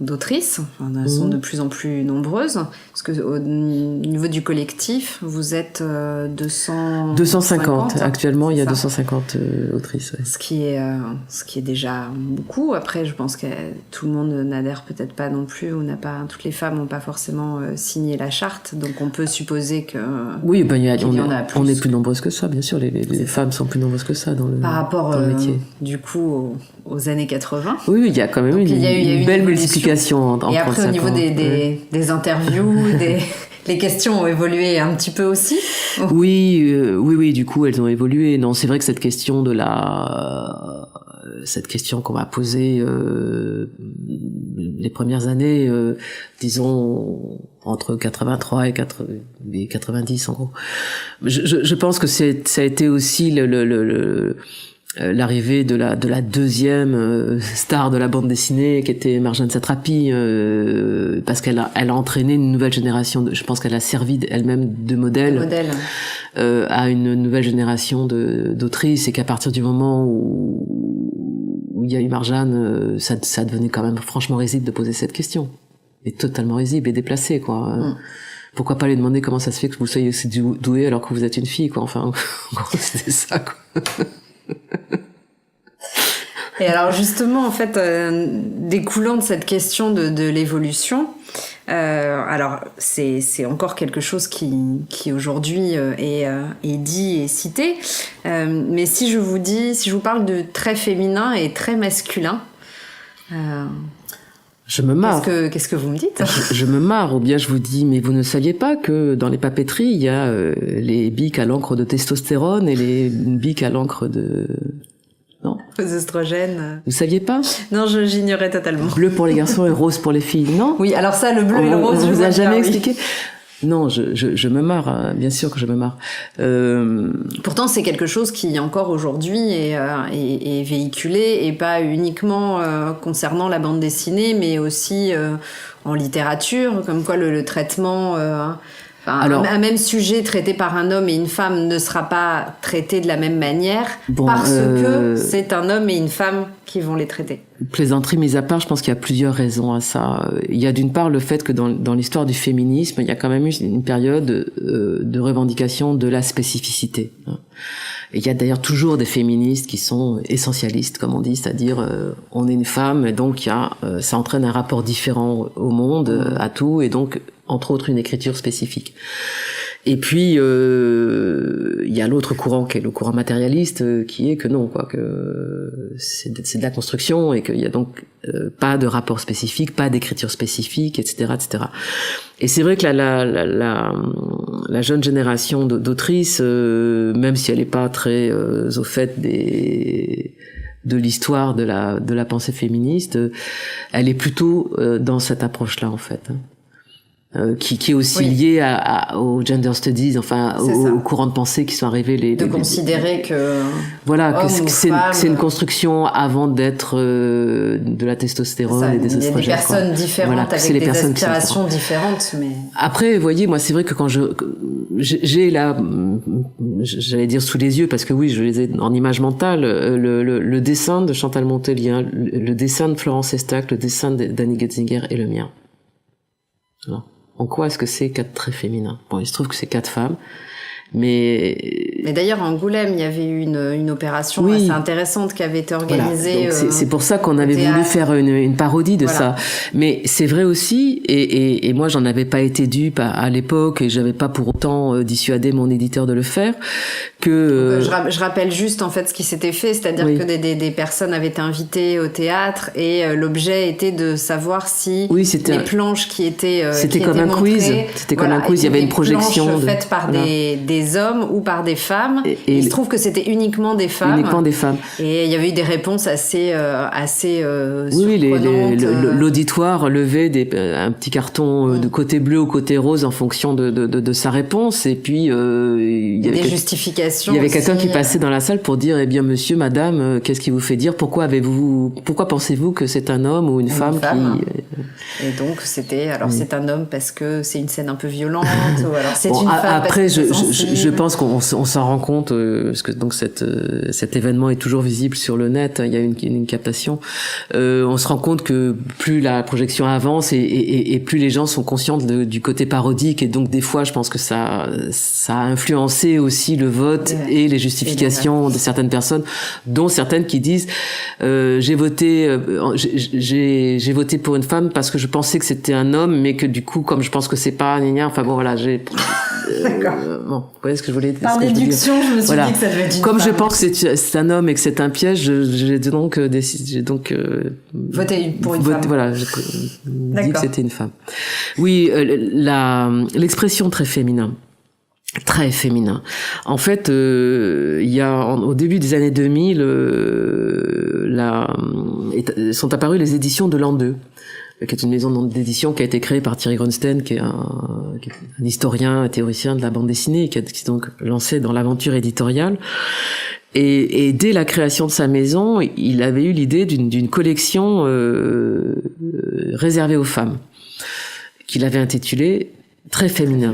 d'autrices. Elles sont de plus en plus nombreuses. Parce que au niveau du collectif, vous êtes 250. Actuellement, il y a 250 autrices. Ouais. Ce qui est déjà beaucoup. Après, je pense que tout le monde n'adhère peut-être pas non plus, ou toutes les femmes n'ont pas forcément signé la charte. Donc, on peut supposer que. Oui, ben, on est plus nombreuses que ça, bien sûr. Les femmes sont plus nombreuses que ça dans le, par rapport dans le métier. Du coup aux années 80. Oui, il y a quand même une belle multiplication entre Et après au niveau des interviews, les questions ont évolué un petit peu aussi. Oui, du coup elles ont évolué. Non, c'est vrai que cette question qu'on m'a posée les premières années, disons entre 83 et 90 en gros. Je pense que ça a été aussi l'arrivée de la deuxième star de la bande dessinée, qui était Marjane Satrapi, parce qu'elle a entraîné une nouvelle génération. Je pense qu'elle a servi elle-même de modèle. À une nouvelle génération d'autrices, et qu'à partir du moment où il y a eu Marjane, ça devenait quand même franchement risible de poser cette question. Et totalement risible et déplacé, quoi. Pourquoi pas lui demander comment ça se fait que vous soyez aussi douée alors que vous êtes une fille, quoi. Enfin, c'était ça, quoi. Et alors justement, en fait, découlant de cette question de l'évolution, alors c'est encore quelque chose qui aujourd'hui est dit et cité, mais si je vous parle de très féminin et très masculin, je me marre. Qu'est-ce que vous me dites ? Je me marre, ou bien je vous dis, mais vous ne saviez pas que dans les papeteries, il y a les bics à l'encre de testostérone et les bics à l'encre de... Non. Aux oestrogènes. Vous saviez pas ? Non, j'ignorais totalement. Bleu pour les garçons et rose pour les filles, non ? Oui, alors ça, le bleu et le rose, je vous ai jamais bien, expliqué. Non, je me marre, hein, bien sûr que je me marre. Pourtant, c'est quelque chose qui encore aujourd'hui est véhiculé, et pas uniquement concernant la bande dessinée, mais aussi en littérature, comme quoi le traitement... un même sujet traité par un homme et une femme ne sera pas traité de la même manière, parce que c'est un homme et une femme qui vont les traiter. Plaisanterie mise à part, je pense qu'il y a plusieurs raisons à ça. Il y a d'une part le fait que dans l'histoire du féminisme, il y a quand même eu une période de revendication de la spécificité. Et il y a d'ailleurs toujours des féministes qui sont essentialistes, comme on dit, c'est-à-dire on est une femme, et donc ça entraîne un rapport différent au monde, à tout, et donc entre autres une écriture spécifique. Et puis il y a l'autre courant qui est le courant matérialiste, qui est que non, quoi, que c'est de la construction, et qu'il y a donc pas de rapport spécifique, pas d'écriture spécifique, etc., etc. Et c'est vrai que la jeune génération d'autrices, même si elle n'est pas très au fait de l'histoire de la pensée féministe, elle est plutôt dans cette approche-là, en fait. Qui est aussi lié aux gender studies, enfin aux courants de pensée qui sont arrivés. De considérer que c'est une construction avant d'être de la testostérone et des oestrogènes. Il y a des personnes différentes, avec des aspirations différentes. Mais après, vous voyez, moi c'est vrai que quand j'ai là, j'allais dire sous les yeux, parce que oui, je les ai en image mentale, le dessin de Chantal Montelien, le dessin de Florence Estac, le dessin d'Annie Getzinger et le mien. Alors, en quoi est-ce que c'est 4 traits féminins ? Bon, il se trouve que c'est 4 femmes, mais d'ailleurs, à Angoulême, il y avait eu une opération assez intéressante qui avait été organisée. Voilà. C'est pour ça qu'on avait voulu faire une parodie de ça. Mais c'est vrai aussi, et moi, j'en avais pas été dupe à l'époque, et j'avais pas pour autant dissuadé mon éditeur de le faire, que... Je rappelle juste, en fait, ce qui s'était fait, c'est-à-dire que des personnes avaient été invitées au théâtre, et l'objet était de savoir si les planches qui étaient c'était comme un quiz. C'était comme un quiz, il y avait une projection faites par des hommes ou par des femmes. Et il se trouve que c'était uniquement des femmes. Uniquement des femmes. Et il y avait eu des réponses assez surprenantes. L'auditoire levait un petit carton de côté bleu ou côté rose en fonction de sa réponse. Et puis il y avait des justifications l'éducation. Il y avait aussi, quelqu'un qui passait dans la salle pour dire, eh bien, monsieur, madame, qu'est-ce qui vous fait dire, pourquoi pensez-vous que c'est un homme ou une femme qui... Et donc, c'est un homme parce que c'est une scène un peu violente, ou alors c'est une femme après, parce que c'est sensible. je pense qu'on s'en rend compte, parce que donc cet événement est toujours visible sur le net, il y a une captation. On se rend compte que plus la projection avance et plus les gens sont conscients du côté parodique, et donc des fois, je pense que ça a influencé aussi le vote et les justifications de certaines personnes, dont certaines qui disent j'ai voté pour une femme parce que je pensais que c'était un homme, mais que du coup, comme je pense que c'est pas enfin bon, voilà, D'accord. Bon, vous voyez ce que je voulais dire. Par déduction, je me suis dit que ça devait être une Comme femme. je pense que c'est un homme et que c'est un piège, j'ai donc voté pour une femme. Voilà, j'ai dit que c'était une femme. Oui, l'expression très féminin. Très féminin. En fait, il y a au début des années 2000, sont apparues les éditions de l'an 2, qui est une maison d'édition qui a été créée par Thierry Grunstein, qui est un historien, un théoricien de la bande dessinée, qui s'est donc lancé dans l'aventure éditoriale. Et dès la création de sa maison, il avait eu l'idée d'une collection réservée aux femmes, qu'il avait intitulée Très féminin.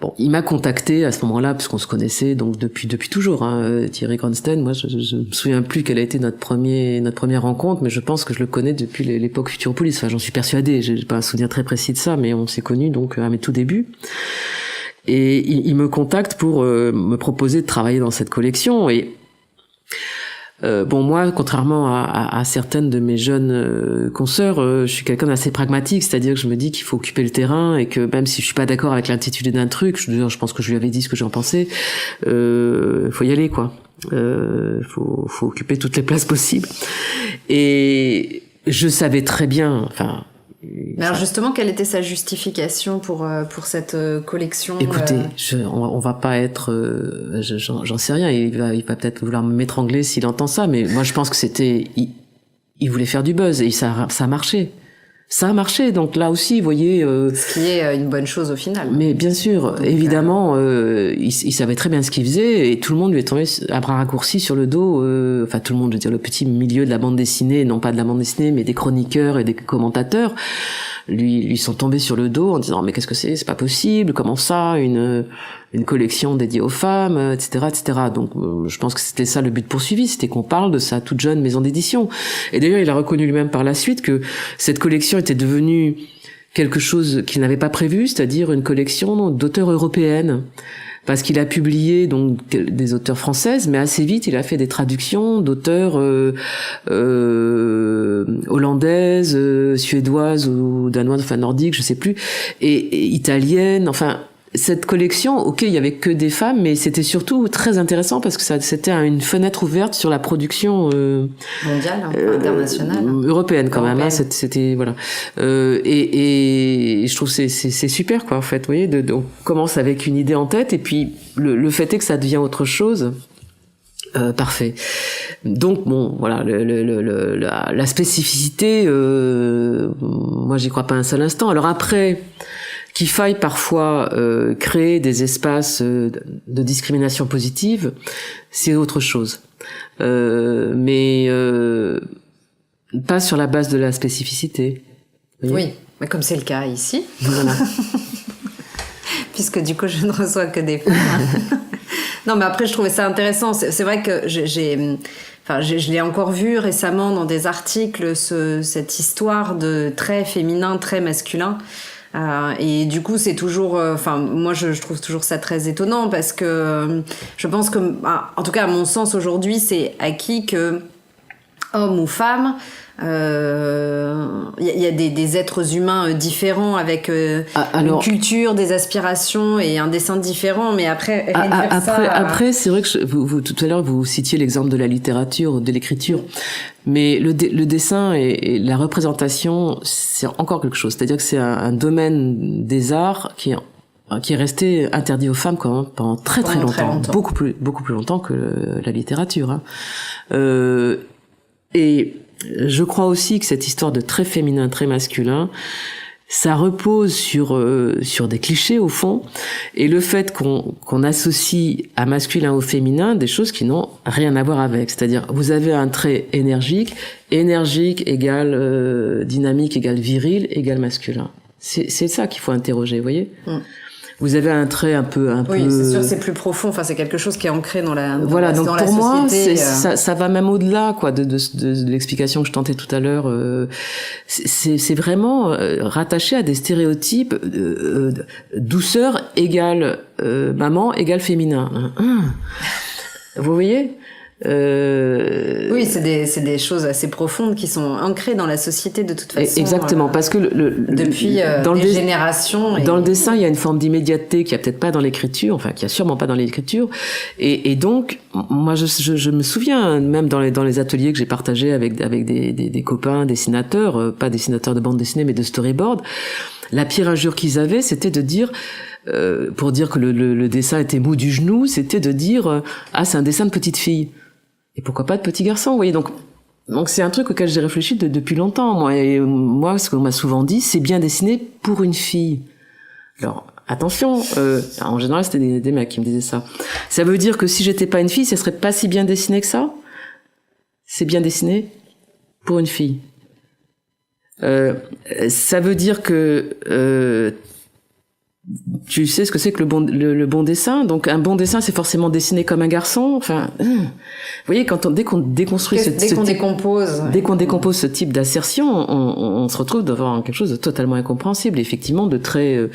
Bon, il m'a contacté à ce moment-là, puisqu'on se connaissait donc depuis toujours, hein, Thierry Grunstein. Moi, je me souviens plus quelle a été notre première rencontre, mais je pense que je le connais depuis l'époque Futuropolis. Enfin, j'en suis persuadée. J'ai pas un souvenir très précis de ça, mais on s'est connus donc à mes tout débuts. Et il me contacte pour me proposer de travailler dans cette collection. Et bon, moi, contrairement à certaines de mes jeunes consoeurs, je suis quelqu'un d'assez pragmatique, c'est-à-dire que je me dis qu'il faut occuper le terrain et que même si je suis pas d'accord avec l'intitulé d'un truc, je pense que je lui avais dit ce que j'en pensais, faut y aller, quoi. Faut occuper toutes les places possibles. Et je savais très bien, enfin... Mais alors justement, quelle était sa justification pour cette collection? Écoutez, on va pas être, j'en sais rien. Il va peut-être vouloir m'étrangler s'il entend ça, mais moi je pense que il voulait faire du buzz et ça a marché. Ça a marché, donc là aussi, vous voyez... Ce qui est une bonne chose au final. Mais bien sûr, donc, évidemment, il savait très bien ce qu'il faisait et tout le monde lui est tombé à bras raccourcis sur le dos. Enfin, tout le monde, je veux dire, le petit milieu de la bande dessinée, non pas de la bande dessinée, mais des chroniqueurs et des commentateurs, lui sont tombés sur le dos en disant « Mais qu'est-ce que c'est pas possible, comment ça, une collection dédiée aux femmes, etc., etc. » Donc, je pense que c'était ça le but poursuivi, c'était qu'on parle de sa toute jeune maison d'édition. Et d'ailleurs, il a reconnu lui-même par la suite que cette collection était devenue quelque chose qu'il n'avait pas prévu, c'est-à-dire une collection d'auteurs européennes. Parce qu'il a publié donc des auteurs françaises, mais assez vite il a fait des traductions d'auteurs hollandaises, suédoises ou danoises, enfin nordiques, je sais plus, et italiennes, enfin... Cette collection, ok, il y avait que des femmes, mais c'était surtout très intéressant parce que c'était une fenêtre ouverte sur la production mondiale, internationale, européenne quand même. Hein, c'était voilà. Et je trouve c'est super quoi en fait. Vous voyez, on commence avec une idée en tête et puis le fait est que ça devient autre chose. Parfait. Donc bon, voilà, la spécificité, moi j'y crois pas un seul instant. Alors après, qu'il faille parfois créer des espaces de discrimination positive, c'est autre chose. Mais pas sur la base de la spécificité. Oui, mais comme c'est le cas ici. Voilà. Puisque du coup, je ne reçois que des femmes. Non, mais après, je trouvais ça intéressant. C'est vrai que je l'ai encore vu récemment dans des articles, cette histoire de très féminin, très masculin. Et du coup, c'est toujours... moi, je trouve toujours ça très étonnant parce que je pense que... en tout cas, à mon sens, aujourd'hui, c'est acquis que homme ou femme... y a des êtres humains différents avec une culture, des aspirations et un dessin différent, mais après après c'est vrai que vous tout à l'heure vous citiez l'exemple de la littérature, de l'écriture, mais le dessin et la représentation c'est encore quelque chose, c'est-à-dire que c'est un domaine des arts qui est resté interdit aux femmes pendant très longtemps, beaucoup plus longtemps que la littérature, hein. Et je crois aussi que cette histoire de très féminin, très masculin ça repose sur des clichés au fond, et le fait qu'on associe à masculin au féminin des choses qui n'ont rien à voir avec. C'est-à-dire, vous avez un trait énergique égale dynamique égale viril égale masculin. C'est ça qu'il faut interroger, vous voyez. Vous avez un trait un peu. Oui, c'est sûr, c'est plus profond. Enfin, c'est quelque chose qui est ancré dans la. Voilà, donc dans pour la moi, société, ça va même au-delà, quoi, de l'explication que je tentais tout à l'heure. C'est vraiment rattaché à des stéréotypes. Douceur égale maman égale féminin. Vous voyez? Oui, c'est des choses assez profondes qui sont ancrées dans la société de toute façon. Exactement, parce que depuis dans des générations. Dans le dessin, il y a une forme d'immédiateté qui a peut-être pas dans l'écriture, enfin qui a sûrement pas dans l'écriture, et donc moi je me souviens même dans les ateliers que j'ai partagés avec des copains dessinateurs, pas dessinateurs de bande dessinée mais de storyboard, la pire injure qu'ils avaient, c'était de dire pour dire que le dessin était mou du genou, c'était de dire ah, c'est un dessin de petite fille. Et pourquoi pas de petit garçon, vous voyez, donc c'est un truc auquel j'ai réfléchi depuis longtemps. Moi, ce qu'on m'a souvent dit, c'est bien dessiné pour une fille. Alors, attention, en général, c'était des mecs qui me disaient ça. Ça veut dire que si j'étais pas une fille, ça serait pas si bien dessiné que ça? C'est bien dessiné pour une fille. Ça veut dire que tu sais ce que c'est que le bon dessin. Donc un bon dessin, c'est forcément dessiné comme un garçon. Enfin, vous voyez, dès qu'on déconstruit dès qu'on décompose ce type d'assertion, on se retrouve devant quelque chose de totalement incompréhensible, effectivement, de très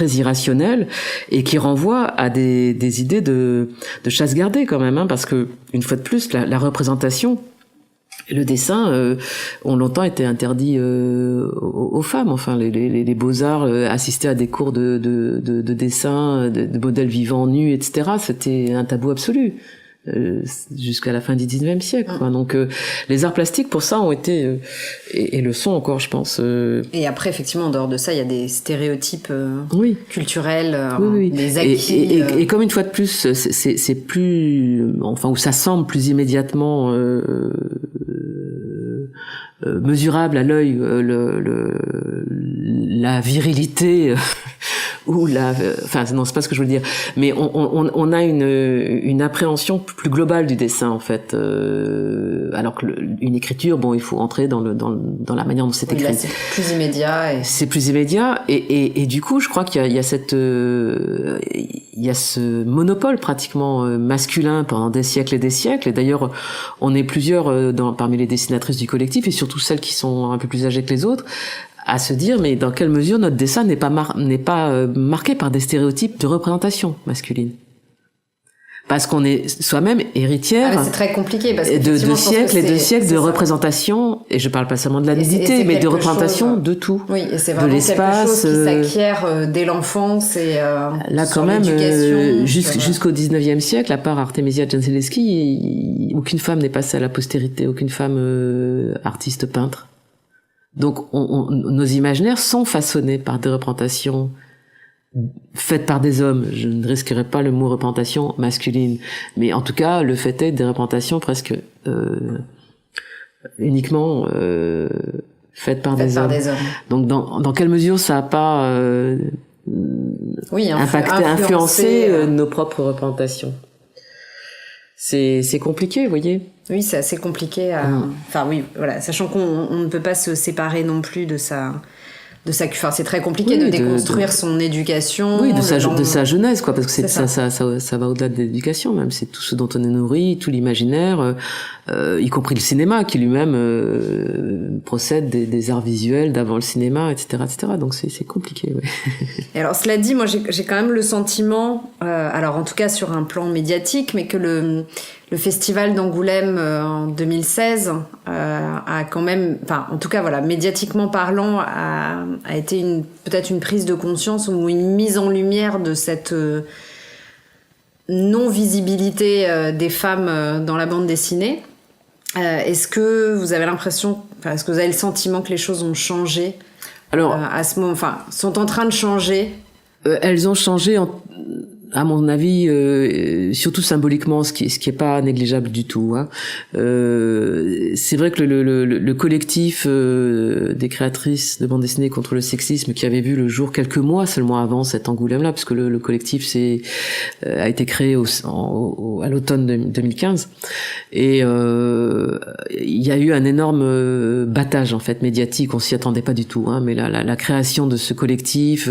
irrationnel, et qui renvoie à des idées de chasse gardée quand même, hein, parce que une fois de plus, la représentation. Le dessin, ont longtemps été interdit aux femmes. Enfin, les beaux-arts assistaient à des cours de dessin, de modèles vivants nus, etc. C'était un tabou absolu jusqu'à la fin du 19e siècle. Quoi. Donc, les arts plastiques, pour ça, ont été et le sont encore, je pense. Et après, effectivement, en dehors de ça, il y a des stéréotypes culturels, oui. des acquis. Et comme une fois de plus, c'est plus, enfin, où ça semble plus immédiatement mesurable à l'œil, la virilité ou enfin non, c'est pas ce que je veux dire, mais on a une appréhension plus globale du dessin en fait, alors que une écriture, bon, il faut entrer dans la manière dont c'est écrit. Là, c'est plus immédiat. C'est plus immédiat et du coup, je crois qu'il y a ce monopole pratiquement masculin pendant des siècles, et d'ailleurs, on est plusieurs parmi les dessinatrices du collectif, et surtout celles qui sont un peu plus âgées que les autres, à se dire, mais dans quelle mesure notre dessin n'est pas marqué par des stéréotypes de représentation masculine. Parce qu'on est soi-même héritière c'est très compliqué parce que de siècles et de siècles de représentation, et je parle pas seulement de la nudité, mais de représentation de tout. Oui, et c'est vraiment quelque chose qui s'acquiert dès l'enfance et là quand même jusqu'au 19e siècle, à part Artemisia Gentileschi, aucune femme n'est passée à la postérité, aucune femme artiste peintre. Donc nos imaginaires sont façonnés par des représentations faites par des hommes. Je ne risquerai pas le mot représentation masculine, mais en tout cas le fait est des représentations presque uniquement faites par des hommes. Donc dans quelle mesure ça a pas influencé nos propres représentations? C'est compliqué, vous voyez. Oui, c'est assez compliqué. Enfin oui, voilà, sachant qu'on ne peut pas se séparer non plus de sa. Enfin, c'est très compliqué de déconstruire son éducation. Oui, de sa jeunesse, quoi, parce que ça va au-delà de l'éducation, même. C'est tout ce dont on est nourri, tout l'imaginaire, y compris le cinéma, qui lui-même procède des arts visuels d'avant le cinéma, etc., etc. Donc c'est compliqué, ouais. Et alors, cela dit, moi, j'ai quand même le sentiment, alors en tout cas sur un plan médiatique, mais que le festival d'Angoulême en 2016 a quand même, enfin en tout cas voilà, médiatiquement parlant, a été peut-être une prise de conscience ou une mise en lumière de cette non-visibilité des femmes dans la bande dessinée. Est-ce que vous avez est-ce que vous avez le sentiment que les choses ont changé à ce moment, enfin sont en train de changer? Elles ont changé à mon avis, surtout symboliquement, ce qui est pas négligeable du tout. Hein. C'est vrai que le collectif des créatrices de bande dessinée contre le sexisme, qui avait vu le jour quelques mois seulement avant cet Angoulême-là, parce que le collectif a été créé à l'automne 2015, et il y a eu un énorme battage en fait médiatique. On s'y attendait pas du tout, hein, mais la création de ce collectif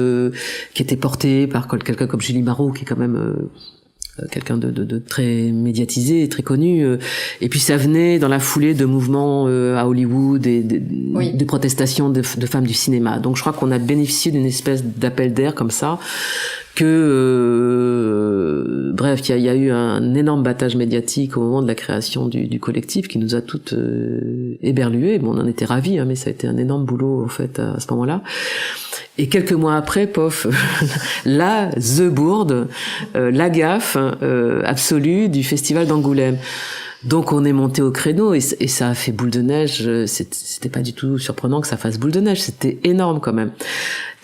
qui était porté par quelqu'un comme Julie Marot, qui est quand même quelqu'un de très médiatisé, très connu, et puis ça venait dans la foulée de mouvements à Hollywood et de protestations de femmes du cinéma. Donc je crois qu'on a bénéficié d'une espèce d'appel d'air comme ça, que bref, il y a eu un énorme battage médiatique au moment de la création du collectif qui nous a toutes éberluées. Bon, on en était ravis, hein, mais ça a été un énorme boulot en fait à ce moment-là. Et quelques mois après, pof, the bourde, la gaffe absolue du festival d'Angoulême. Donc on est monté au créneau et ça a fait boule de neige. C'était pas du tout surprenant que ça fasse boule de neige. C'était énorme quand même.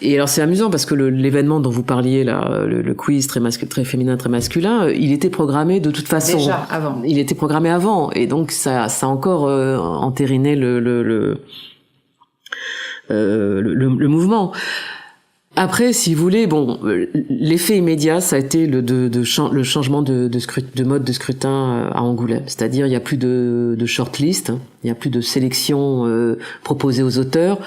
Et alors c'est amusant parce que l'événement dont vous parliez là, le quiz très féminin, très masculin, il était programmé de toute façon. Déjà avant. Il était programmé avant et donc ça a encore entériné le mouvement. Après, si vous voulez, bon, l'effet immédiat, ça a été le changement de mode de scrutin à Angoulême. C'est-à-dire, il y a plus de shortlist, il y a plus de sélection proposée aux auteurs.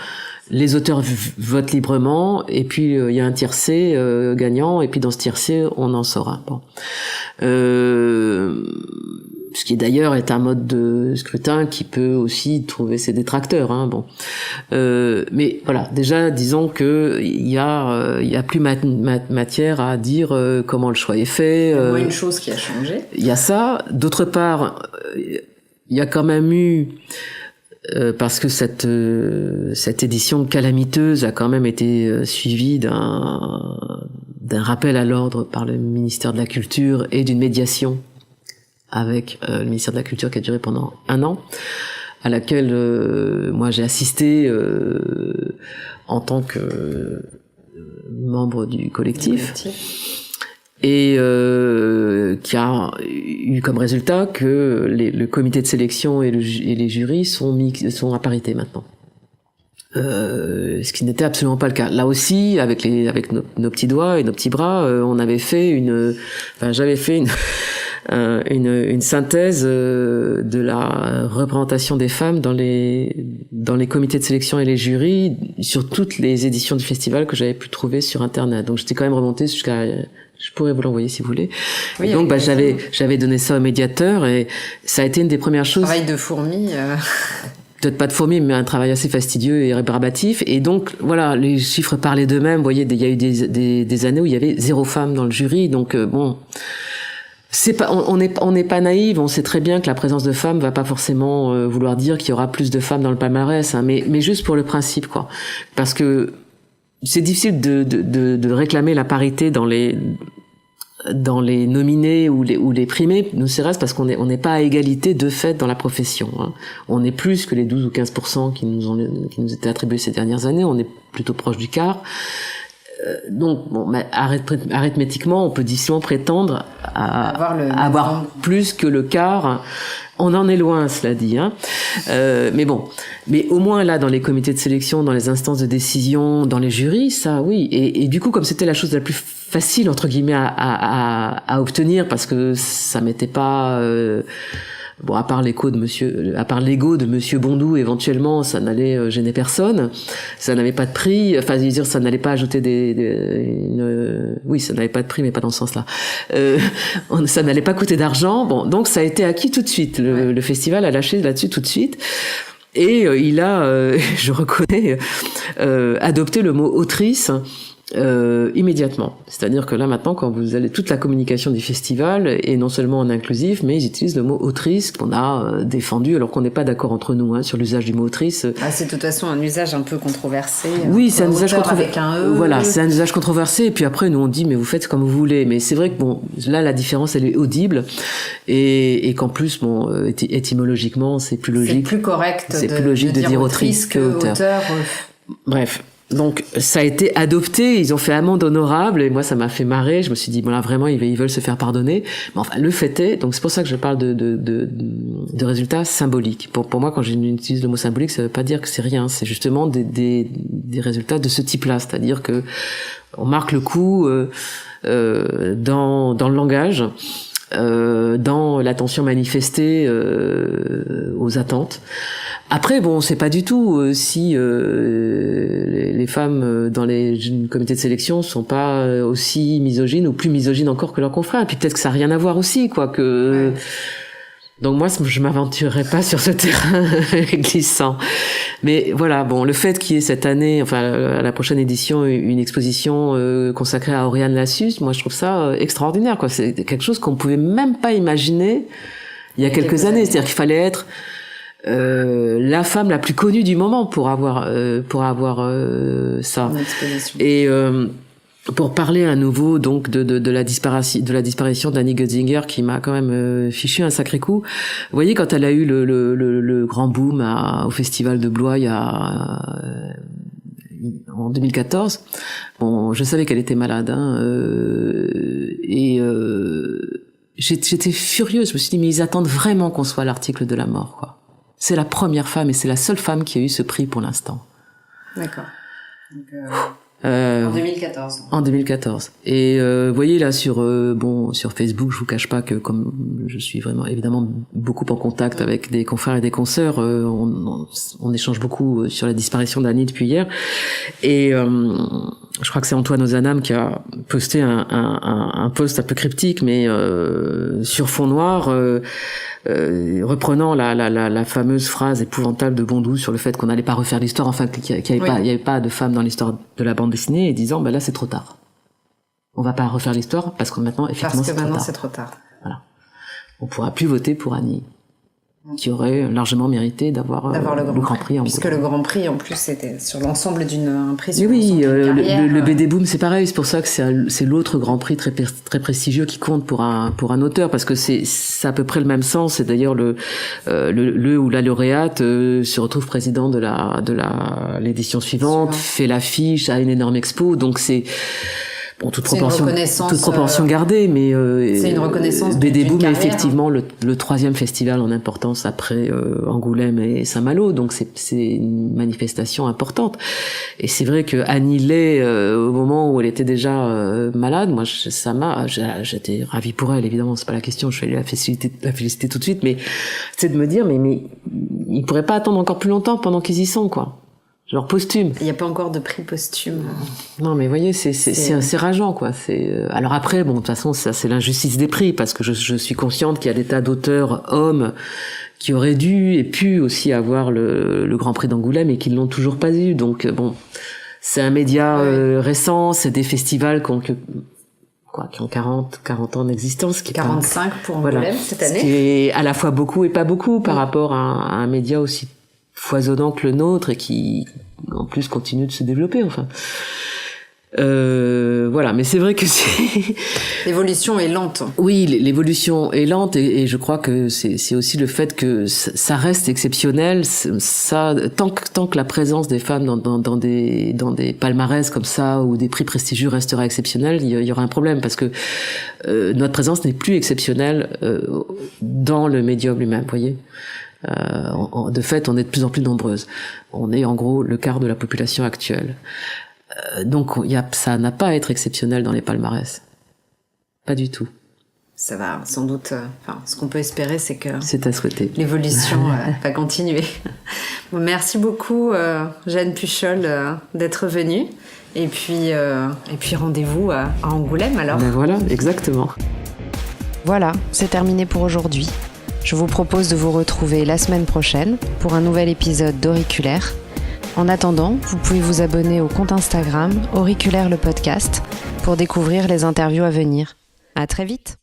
Les auteurs votent librement, et puis il y a un tiercé gagnant, et puis dans ce tiercé, on en sort un. Bon. Ce qui d'ailleurs est un mode de scrutin qui peut aussi trouver ses détracteurs, hein, bon. Mais voilà, déjà disons que il y a plus matière à dire comment le choix est fait. Il y a une chose qui a changé. Il y a ça. D'autre part, il y a quand même eu parce que cette édition calamiteuse a quand même été suivie d'un rappel à l'ordre par le ministère de la Culture et d'une médiation avec le ministère de la Culture qui a duré pendant 1 an, à laquelle moi j'ai assisté en tant que membre du collectif. Et qui a eu comme résultat que le comité de sélection et les jurys sont à parité maintenant. Ce qui n'était absolument pas le cas. Là aussi, avec nos petits doigts et nos petits bras, on avait fait j'avais fait une synthèse de la représentation des femmes dans les comités de sélection et les jurys sur toutes les éditions du festival que j'avais pu trouver sur internet. Donc j'étais quand même remontée jusqu'à, je pourrais vous l'envoyer si vous voulez. Oui, et donc j'avais donné ça au médiateur et ça a été une des premières choses. Travail de fourmi. Peut-être pas de fourmi, mais un travail assez fastidieux et rébarbatif. Et donc, voilà, les chiffres parlaient d'eux-mêmes. Vous voyez, il y a eu des années où il y avait 0 femme dans le jury. Donc, bon, on n'est pas naïve. On sait très bien que la présence de femmes va pas forcément vouloir dire qu'il y aura plus de femmes dans le palmarès, hein, mais juste pour le principe, quoi. Parce que c'est difficile de réclamer la parité dans les nominés ou les primés, ne serait-ce parce qu'on n'est pas à égalité de fait dans la profession, hein. On est plus que les 12 ou 15% qui nous étaient attribués ces dernières années, on est plutôt proche du quart. Donc, bon, arithmétiquement, on peut difficilement prétendre à avoir plus que le quart. On en est loin, cela dit, hein. Mais bon, mais au moins là, dans les comités de sélection, dans les instances de décision, dans les jurys, ça, oui. Et du coup, comme c'était la chose la plus facile entre guillemets à obtenir, parce que ça m'était pas bon, à part l'ego de monsieur Bondou, éventuellement, ça n'allait gêner personne. Ça n'avait pas de prix. Enfin, je veux dire, ça n'allait pas ajouter oui, ça n'avait pas de prix, mais pas dans ce sens-là. Ça n'allait pas coûter d'argent. Bon, donc ça a été acquis tout de suite. Le festival a lâché là-dessus tout de suite. Et il a, je reconnais, adopté le mot autrice. Immédiatement. C'est-à-dire que là maintenant, quand vous allez toute la communication du festival est non seulement en inclusif, mais ils utilisent le mot autrice qu'on a défendu, alors qu'on n'est pas d'accord entre nous, hein, sur l'usage du mot autrice. C'est de toute façon un usage un peu controversé. Oui, c'est un usage controversé. Voilà, E. c'est un usage controversé. Et puis après, nous on dit mais vous faites comme vous voulez. Mais c'est vrai que bon, là la différence elle est audible et qu'en plus bon, étymologiquement c'est plus logique. C'est plus correct. C'est plus logique de dire autrice que auteur. Bref. Donc ça a été adopté, ils ont fait amende honorable et moi ça m'a fait marrer. Je me suis dit bon là vraiment ils veulent se faire pardonner. Mais enfin le fait est, donc c'est pour ça que je parle de résultats symboliques. Pour moi quand j'utilise le mot symbolique, ça veut pas dire que c'est rien, c'est justement des résultats de ce type-là, c'est-à-dire que on marque le coup dans le langage, dans l'attention manifestée aux attentes. Après, bon, c'est pas du tout si les femmes dans les comités de sélection sont pas aussi misogynes ou plus misogynes encore que leurs confrères. Et puis peut-être que ça a rien à voir aussi, quoi. Que donc moi, je m'aventurerai pas sur ce terrain glissant. Mais voilà, bon, le fait qu'il y ait cette année, enfin à la prochaine édition, une exposition consacrée à Oriane Lassus, moi je trouve ça extraordinaire, quoi. C'est quelque chose qu'on pouvait même pas imaginer il y a quelques années. C'est-à-dire qu'il fallait être la femme la plus connue du moment pour avoir ça. Et pour parler à nouveau donc de la disparition d'Annie Götzinger qui m'a quand même fichu un sacré coup. Vous voyez quand elle a eu le grand boom au festival de Blois en 2014. Bon, je savais qu'elle était malade j'étais furieuse, je me suis dit mais ils attendent vraiment qu'on soit à l'article de la mort, quoi. C'est la première femme et c'est la seule femme qui a eu ce prix pour l'instant. D'accord. Donc, en 2014. En 2014. Et vous voyez là sur Facebook, je vous cache pas que comme je suis vraiment évidemment beaucoup en contact avec des confrères et des consoeurs, on échange beaucoup sur la disparition d'Annie depuis hier. Et je crois que c'est Antoine Ozanam qui a posté un post un peu cryptique, mais sur fond noir. Reprenant la fameuse phrase épouvantable de Bondou sur le fait qu'on n'allait pas refaire l'histoire, enfin qu'il y avait pas de femme dans l'histoire de la bande dessinée, et disant là c'est trop tard. On va pas refaire l'histoire parce que maintenant effectivement c'est trop tard. Voilà. On pourra plus voter pour Annie, qui aurait largement mérité d'avoir le Grand Prix. Puisque le Grand Prix, en plus, c'était sur l'ensemble d'un prix sur le BD Boom, c'est pareil. C'est pour ça que c'est l'autre Grand Prix très prestigieux qui compte pour un auteur, parce que c'est à peu près le même sens. C'est d'ailleurs le ou la lauréate se retrouve président de l'édition suivante, fait l'affiche, a une énorme expo. Donc c'est bon, toute proportion gardée, mais c'est une reconnaissance. BD Boom est effectivement le troisième festival en importance après Angoulême et Saint-Malo, donc c'est une manifestation importante. Et c'est vrai que Annie Lay, au moment où elle était déjà malade, moi j'étais ravie pour elle, évidemment, c'est pas la question, je suis allée la féliciter tout de suite, mais c'est de me dire mais ils pourraient pas attendre encore plus longtemps pendant qu'ils y sont, quoi. Genre posthume. Il n'y a pas encore de prix posthume. Non, mais voyez, c'est rageant, quoi. Alors après, bon, de toute façon, ça, c'est l'injustice des prix, parce que je suis consciente qu'il y a des tas d'auteurs hommes qui auraient dû et pu aussi avoir le Grand Prix d'Angoulême et qui ne l'ont toujours pas eu. Donc, bon, c'est un média récent, c'est des festivals qui ont 40 ans d'existence. 45 pour Angoulême cette année. Ce qui est à la fois beaucoup et pas beaucoup par rapport à un média aussi foisonnant que le nôtre et qui en plus continue de se développer, enfin voilà, mais c'est vrai que l'évolution est lente. Oui, l'évolution est lente et je crois que c'est aussi le fait que ça reste exceptionnel. Ça, tant que la présence des femmes dans des palmarès comme ça ou des prix prestigieux restera exceptionnelle, il y aura un problème, parce que notre présence n'est plus exceptionnelle dans le médium lui-même, vous voyez. De fait, on est de plus en plus nombreuses. On est en gros le quart de la population actuelle. Donc ça n'a pas à être exceptionnel dans les palmarès. Pas du tout. Ça va sans doute. Ce qu'on peut espérer, c'est que c'est à souhaiter. L'évolution va continuer. Bon, merci beaucoup, Jeanne Puchol, d'être venue. Et puis rendez-vous à Angoulême alors. Ben voilà, exactement. Voilà, c'est terminé pour aujourd'hui. Je vous propose de vous retrouver la semaine prochaine pour un nouvel épisode d'Auriculaire. En attendant, vous pouvez vous abonner au compte Instagram Auriculaire le podcast pour découvrir les interviews à venir. À très vite.